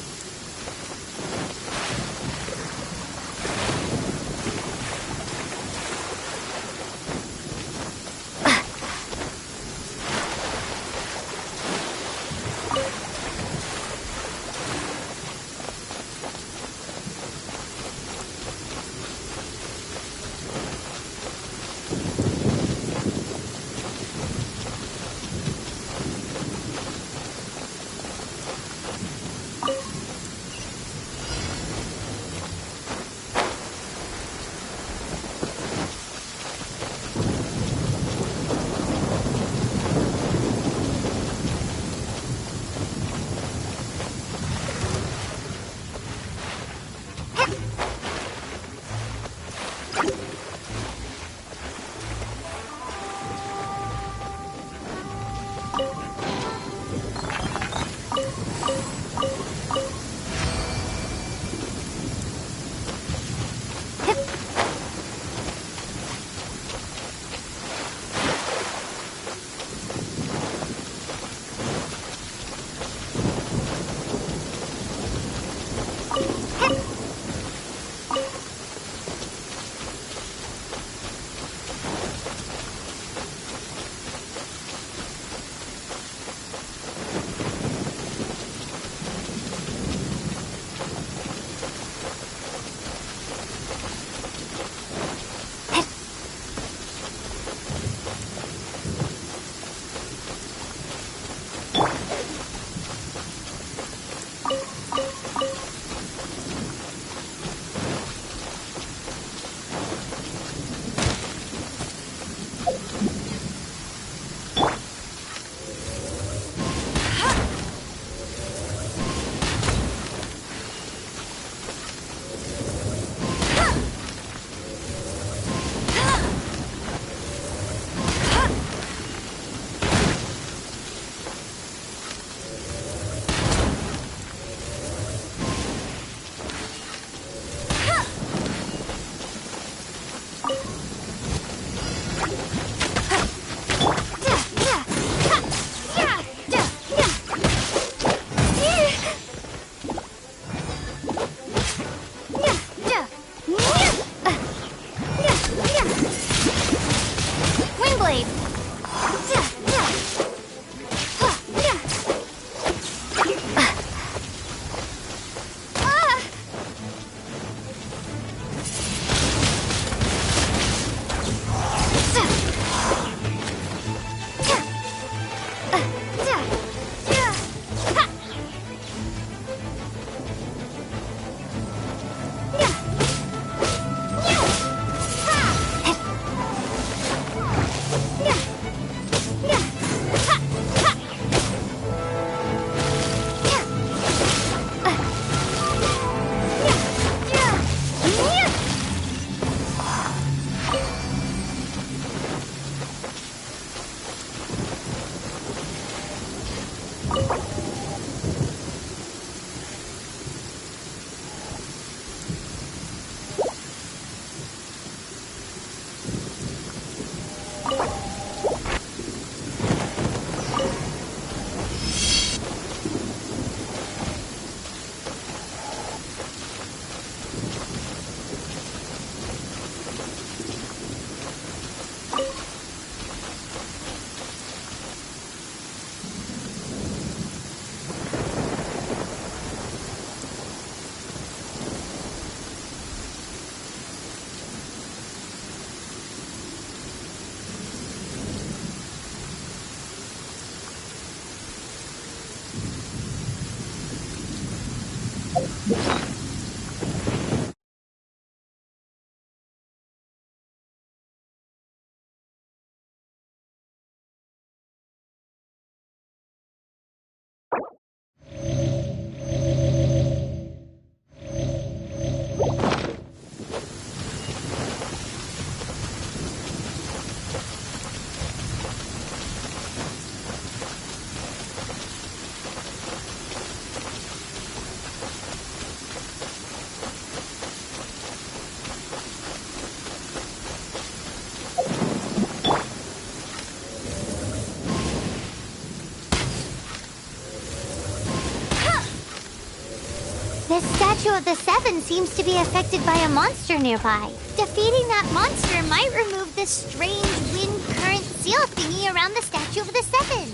Statue of the Seven seems to be affected by a monster nearby. Defeating that monster might remove this strange wind current seal thingy around the Statue of the Seven.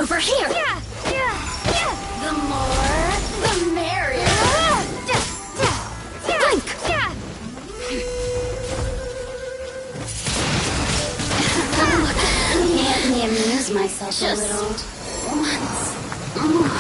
Over here! The more, the merrier! Blink! Let me amuse myself a little. Once more.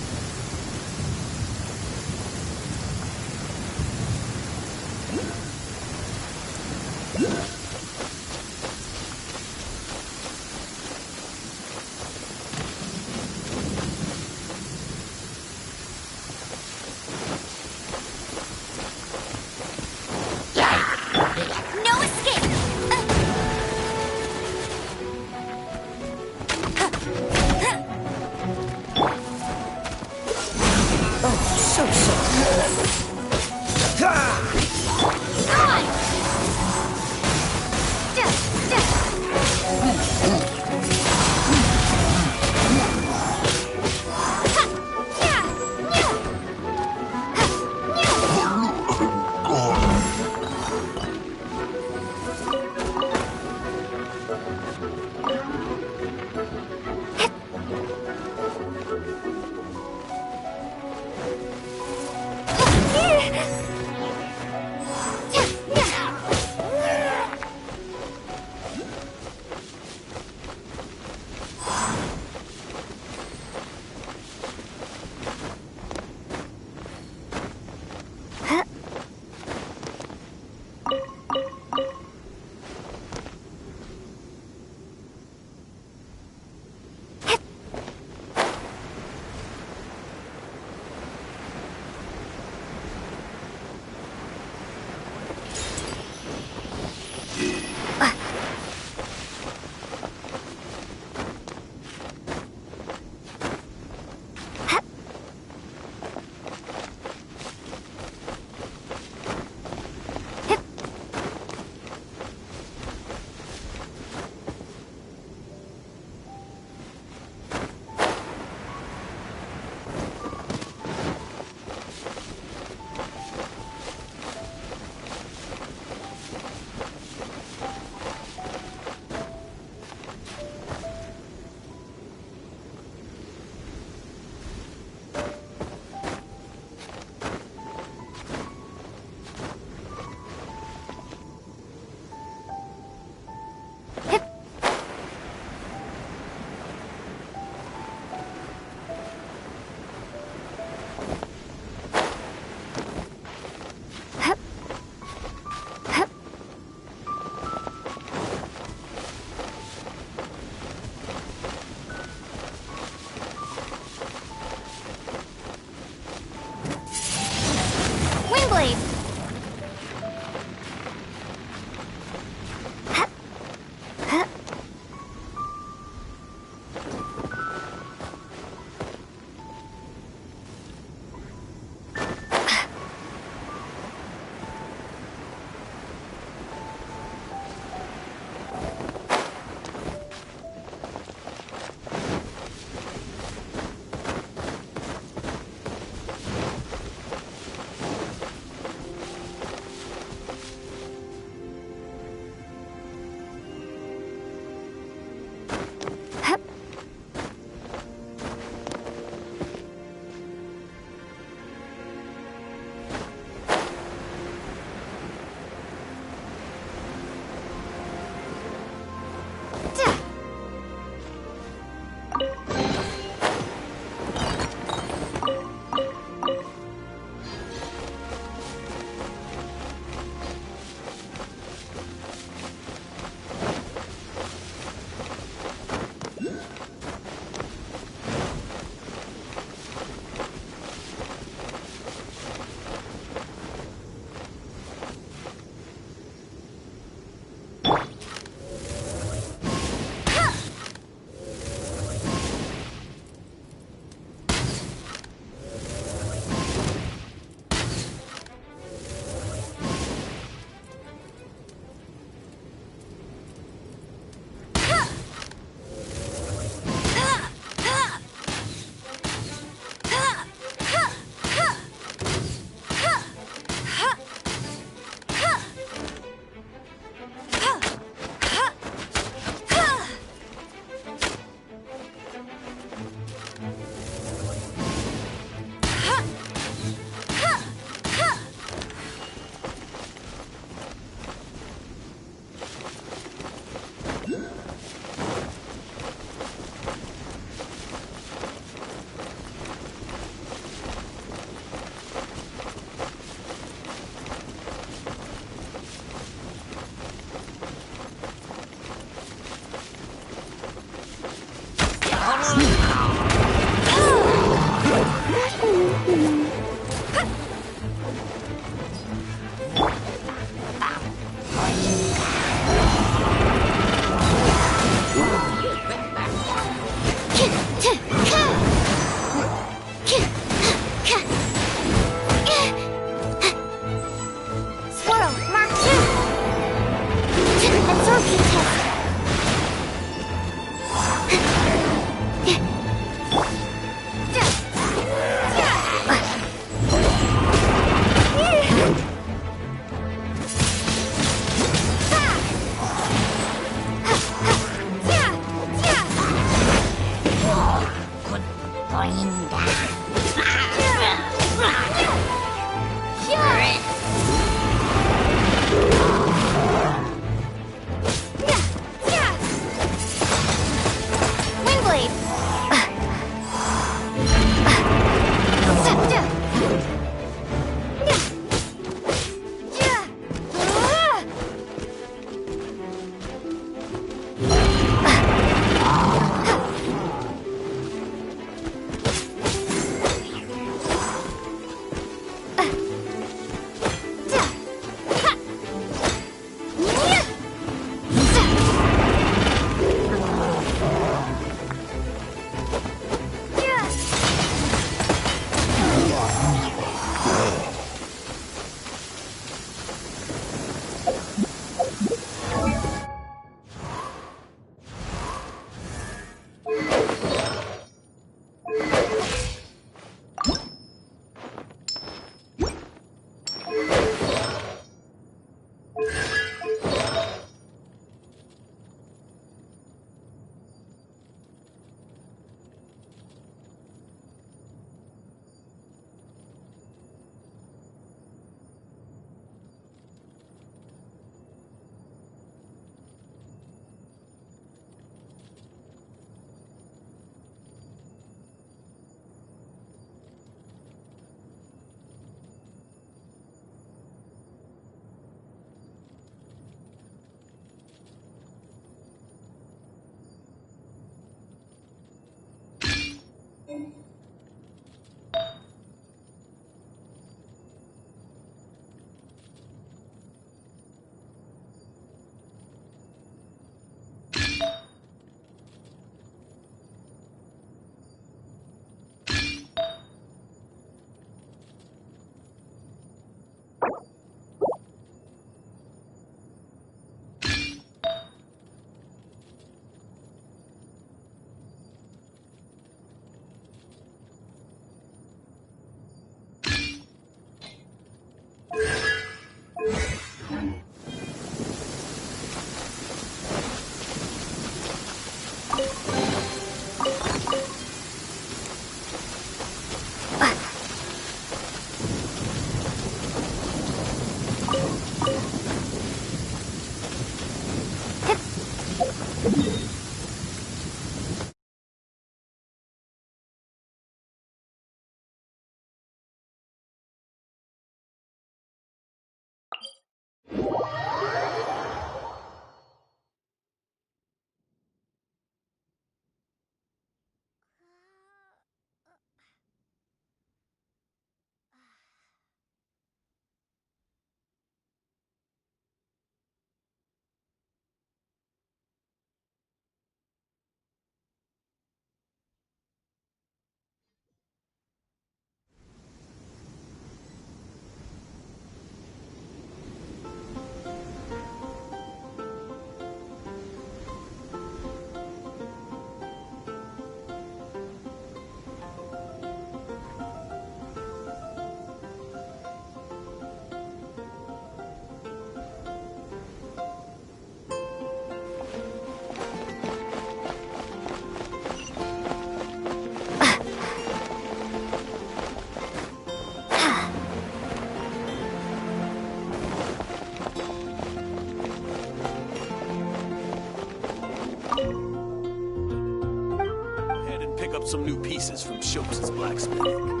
some new pieces from Shopes' blacksmithing.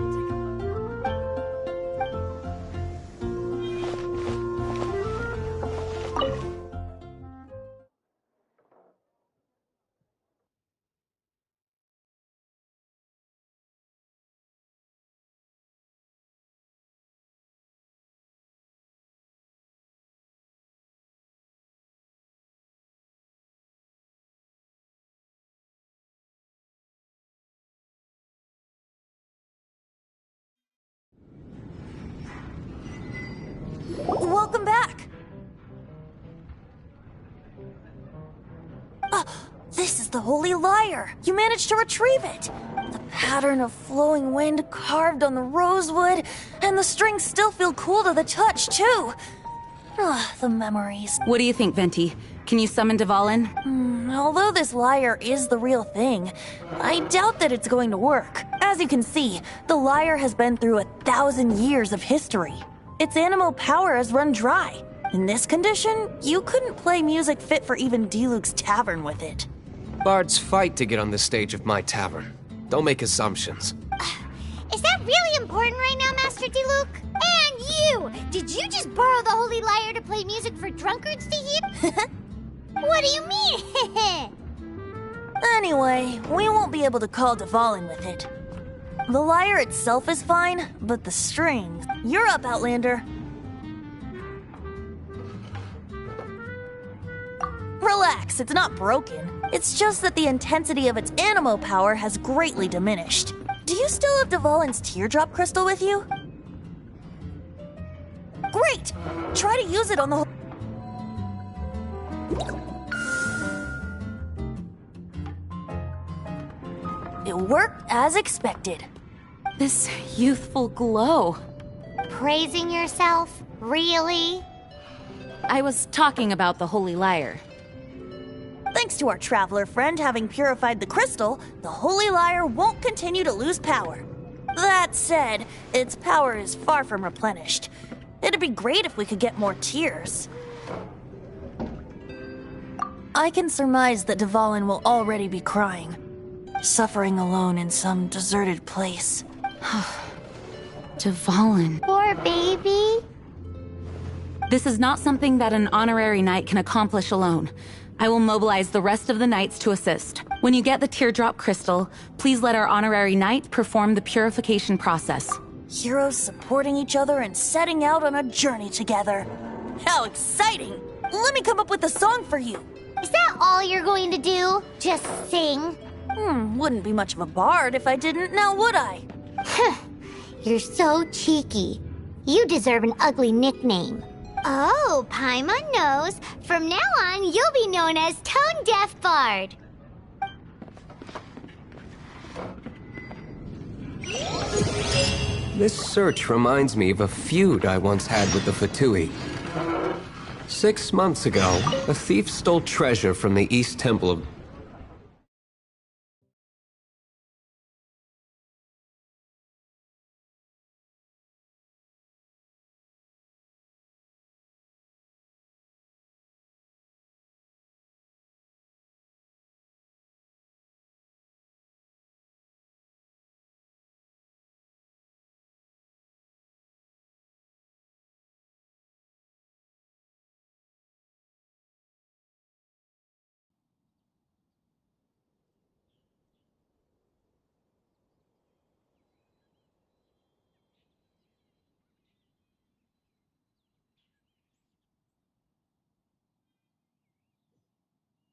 Welcome back! This is the Holy Lyre! You managed to retrieve it! The pattern of flowing wind carved on the rosewood, and the strings still feel cool to the touch, too! The memories. What do you think, Venti? Can you summon Dvalin? Although this lyre is the real thing, I doubt that it's going to work. As you can see, the lyre has been through 1,000 years of history. Its animal power has run dry. In this condition, you couldn't play music fit for even Diluc's tavern with it. Bards fight to get on the stage of my tavern. Don't make assumptions. Is that really important right now, Master Diluc? And you! Did you just borrow the Holy Lyre to play music for drunkards to hear? What do you mean? Anyway, we won't be able to call Dvalin with it. The lyre itself is fine, but the strings... You're up, Outlander. Relax, it's not broken. It's just that the intensity of its animo power has greatly diminished. Do you still have Dvalin's teardrop crystal with you? Great! Try to use it on the... It worked as expected. This youthful glow. Praising yourself? Really? I was talking about the Holy Lyre. Thanks to our traveler friend having purified the crystal, the Holy Lyre won't continue to lose power. That said, its power is far from replenished. It'd be great if we could get more tears. I can surmise that Dvalin will already be crying, suffering alone in some deserted place. Dvalin. Poor baby. This is not something that an honorary knight can accomplish alone. I will mobilize the rest of the knights to assist. When you get the teardrop crystal, please let our honorary knight perform the purification process. Heroes supporting each other and setting out on a journey together. How exciting! Let me come up with a song for you. Is that all you're going to do? Just sing? Wouldn't be much of a bard if I didn't, now would I? You're so cheeky. You deserve an ugly nickname. Oh, Paimon knows. From now on, you'll be known as Tone Deaf Bard. This search reminds me of a feud I once had with the Fatui. 6 months ago, a thief stole treasure from the East Temple of...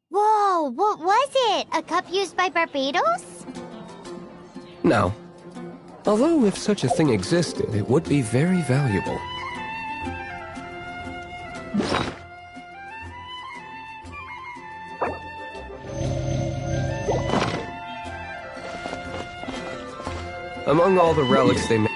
Whoa, what was it? A cup used by Barbados? No. Although if such a thing existed, it would be very valuable. Among all the relics they made...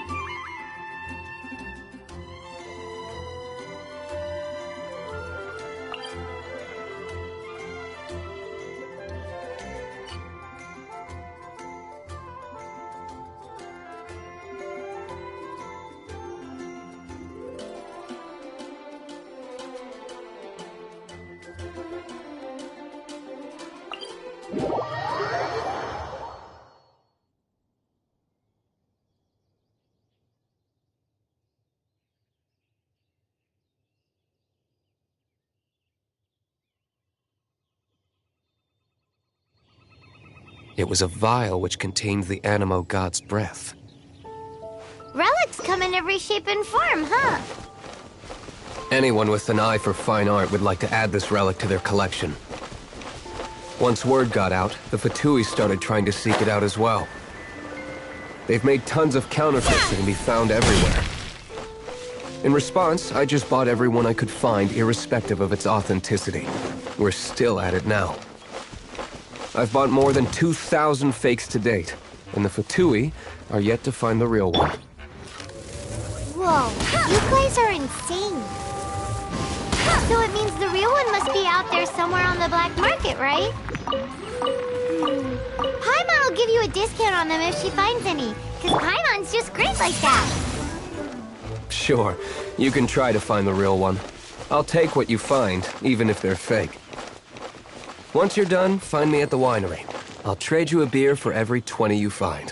It was a vial which contained the Animo god's breath. Relics come in every shape and form, huh? Anyone with an eye for fine art would like to add this relic to their collection. Once word got out, the Fatui started trying to seek it out as well. They've made tons of counterfeits that can be found everywhere. In response, I just bought every one I could find, irrespective of its authenticity. We're still at it now. I've bought more than 2,000 fakes to date, and the Fatui are yet to find the real one. Whoa, you guys are insane. So it means the real one must be out there somewhere on the black market, right? Paimon will give you a discount on them if she finds any, because Paimon's just great like that. Sure, you can try to find the real one. I'll take what you find, even if they're fake. Once you're done, find me at the winery. I'll trade you a beer for every 20 you find.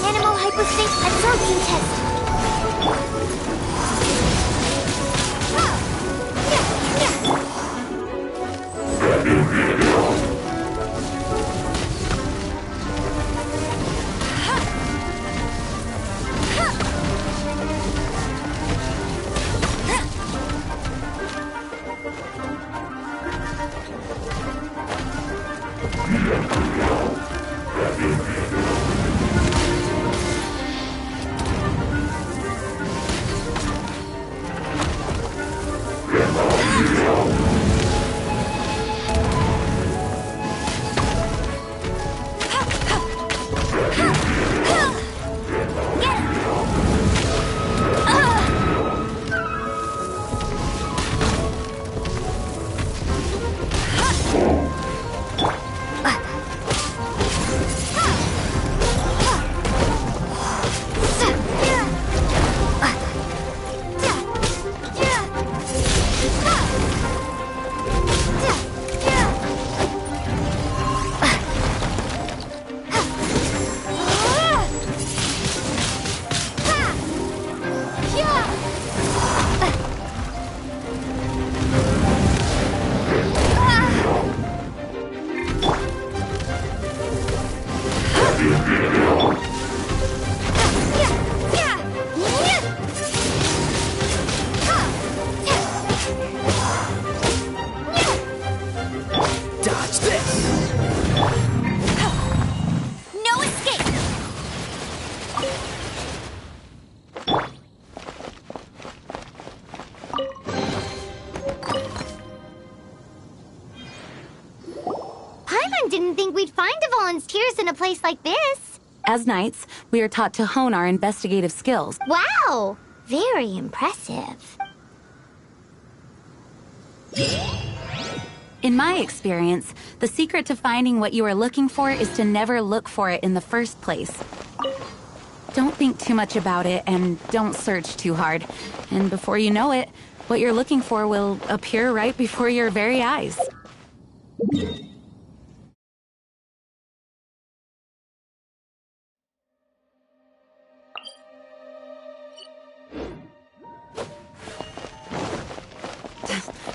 Animal hypospace absorption test. Dodge this! No escape! Paimon didn't think we'd find the volunteers in a place like this. As knights, we are taught to hone our investigative skills. Wow! Very impressive. In my experience, the secret to finding what you are looking for is to never look for it in the first place. Don't think too much about it and don't search too hard. And before you know it, what you're looking for will appear right before your very eyes.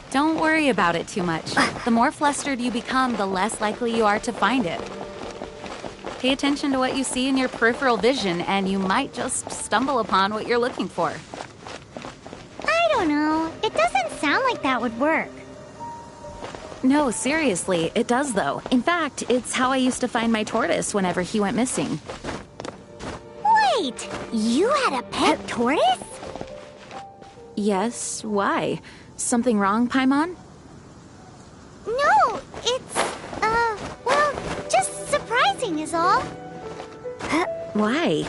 Don't worry about it too much. The more flustered you become, the less likely you are to find it. Pay attention to what you see in your peripheral vision, and you might just stumble upon what you're looking for. I don't know. It doesn't sound like that would work. No, seriously, it does though. In fact, it's how I used to find my tortoise whenever he went missing. Wait! You had a pet tortoise? Yes, why? Something wrong, Paimon? No, it's, well, just surprising is all. Why?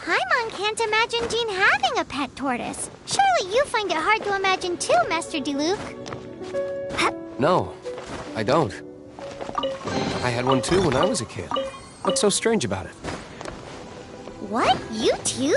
Paimon can't imagine Jean having a pet tortoise. Surely you find it hard to imagine too, Master Diluc. No, I don't. I had one too when I was a kid. What's so strange about it? What? You too?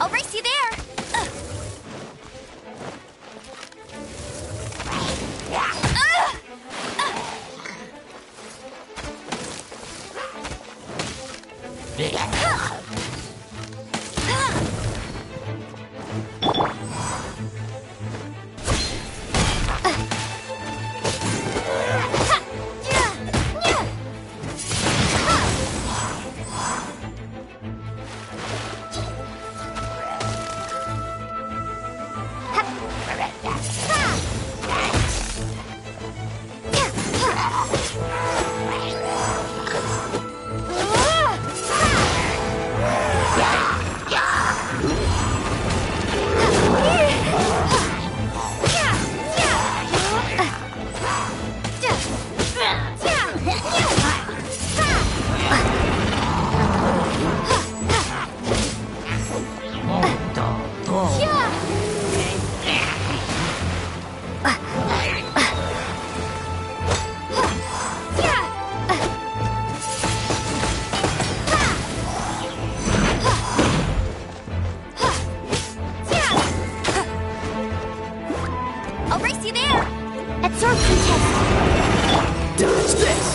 I'll race you there. I'll race you there. At sword contest. Dodge this.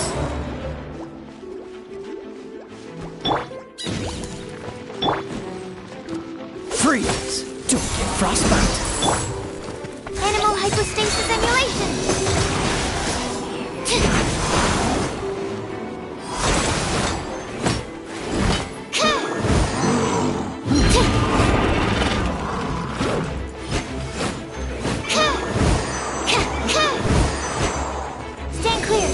Freeze! Don't get frostbite. Cryostasis emulation! Stand clear!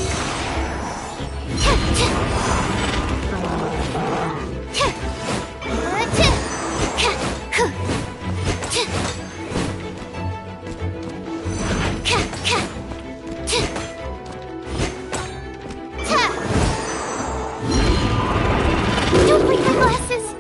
Don't break my glasses!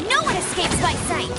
No one escapes my sight!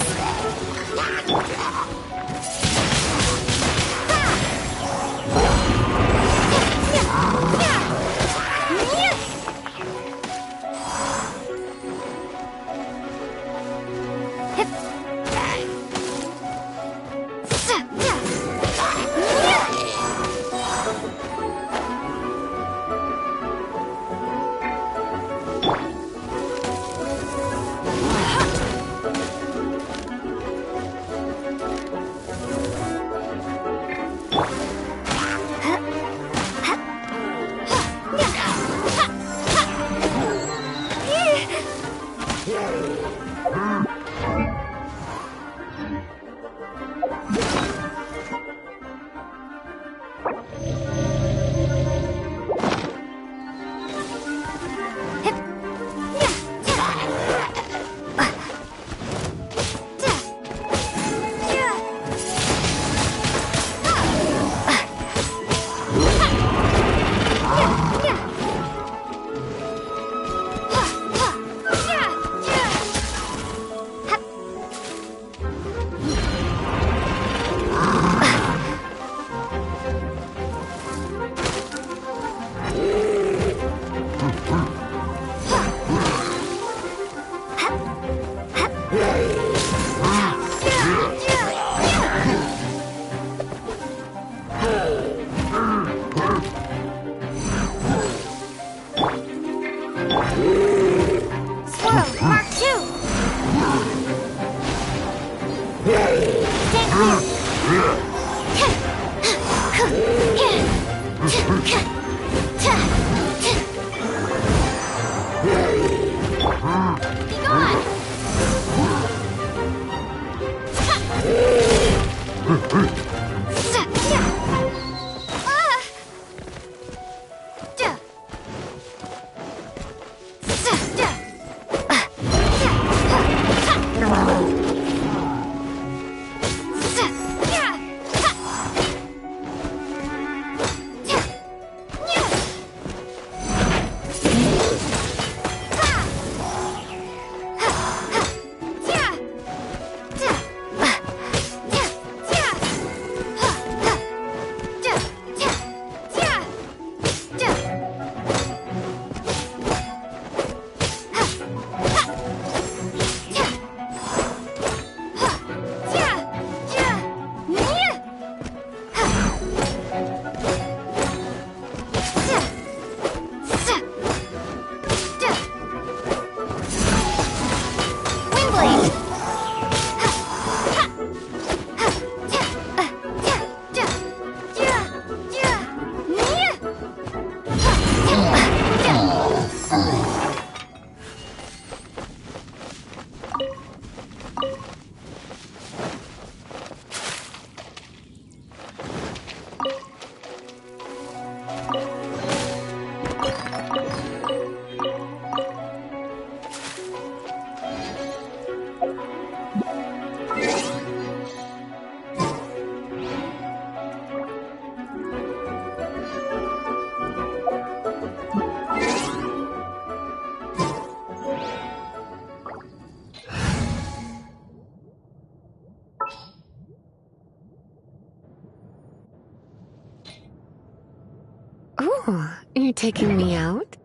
Ooh, you're taking me out?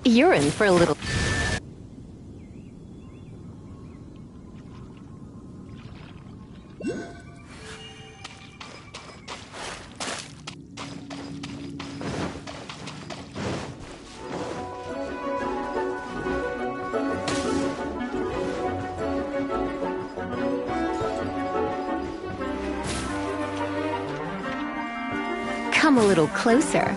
You're in for a little... Come a little closer.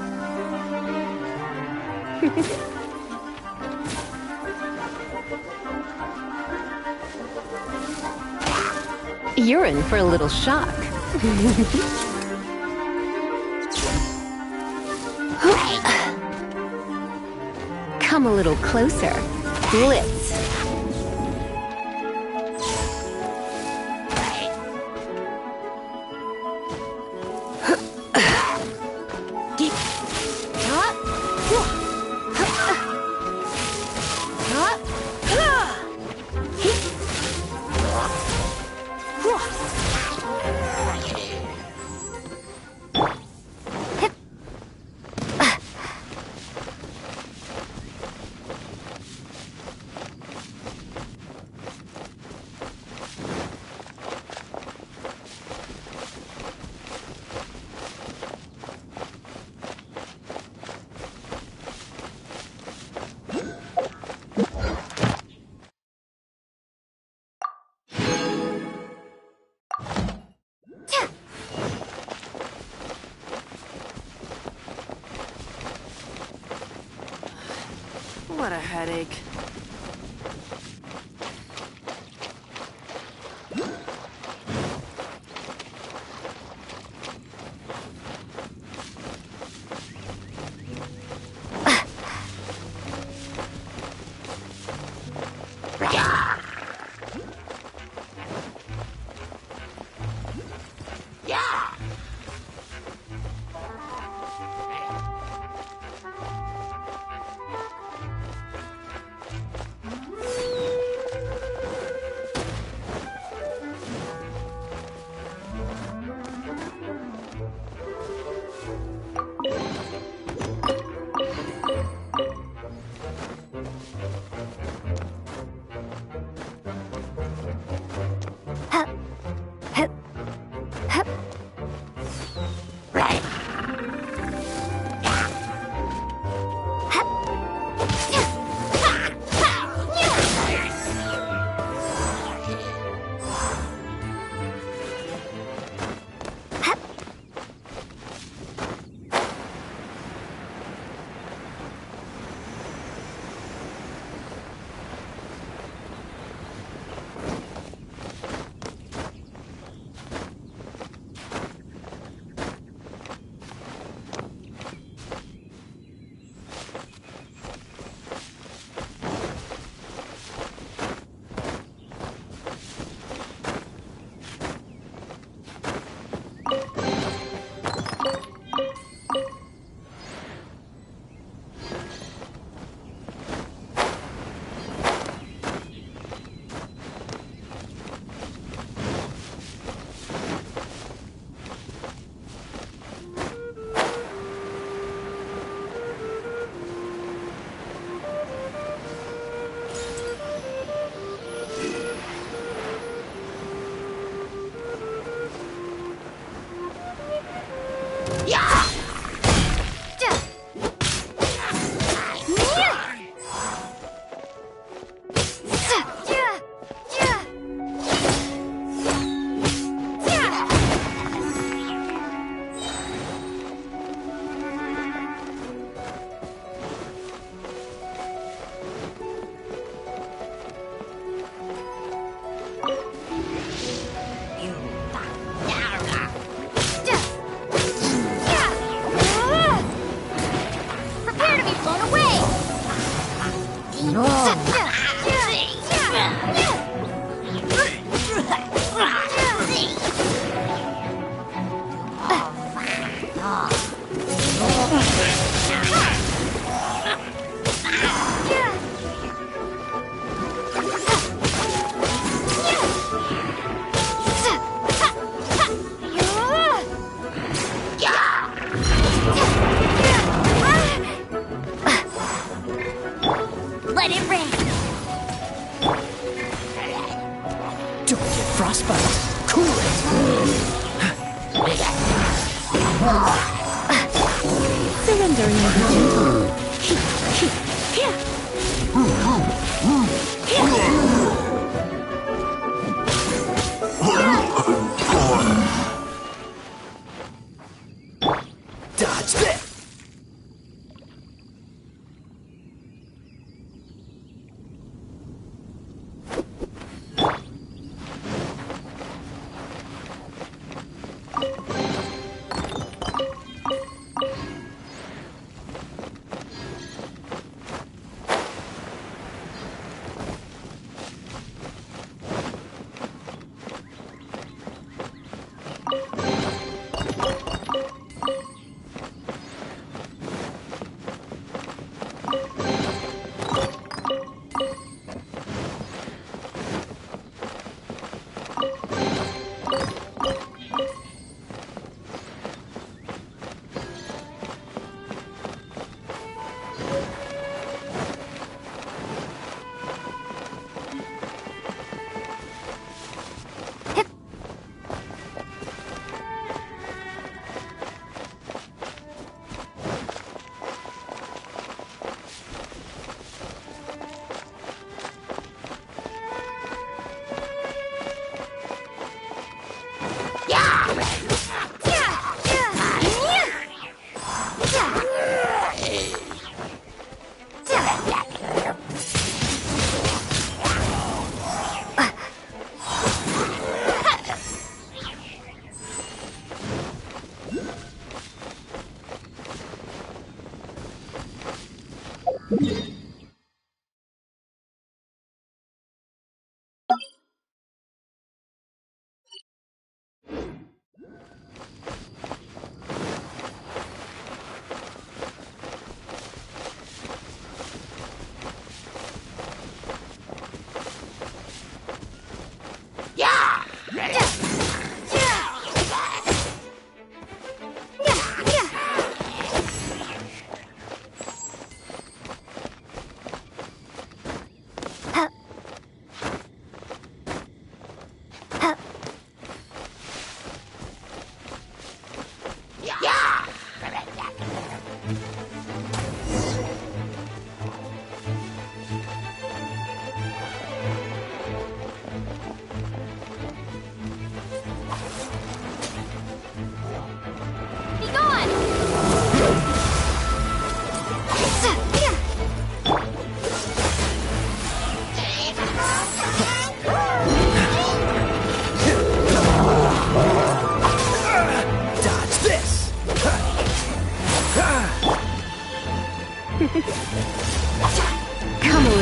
You're in for a little shock. come a little closer. Blitz. What a headache.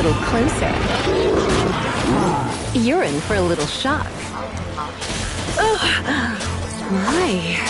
little closer. You're in for a little shock. Oh, my.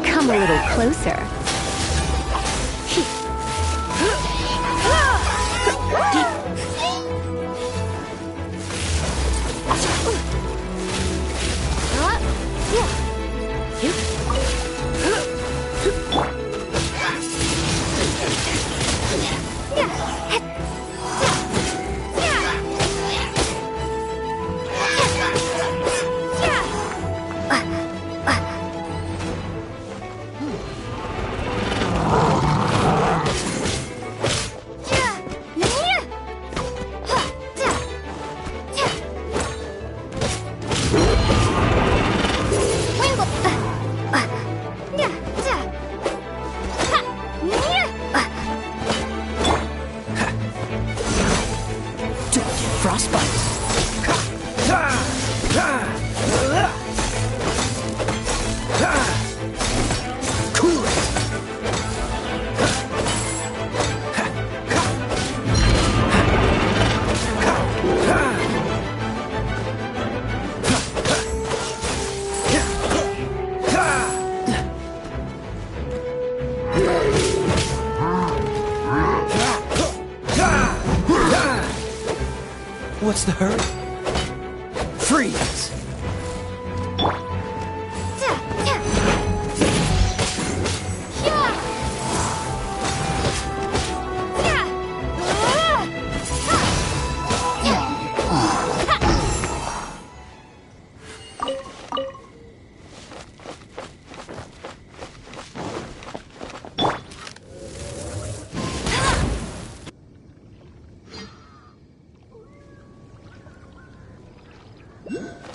Come a little closer. What's the hurry? Freeze! Yeah.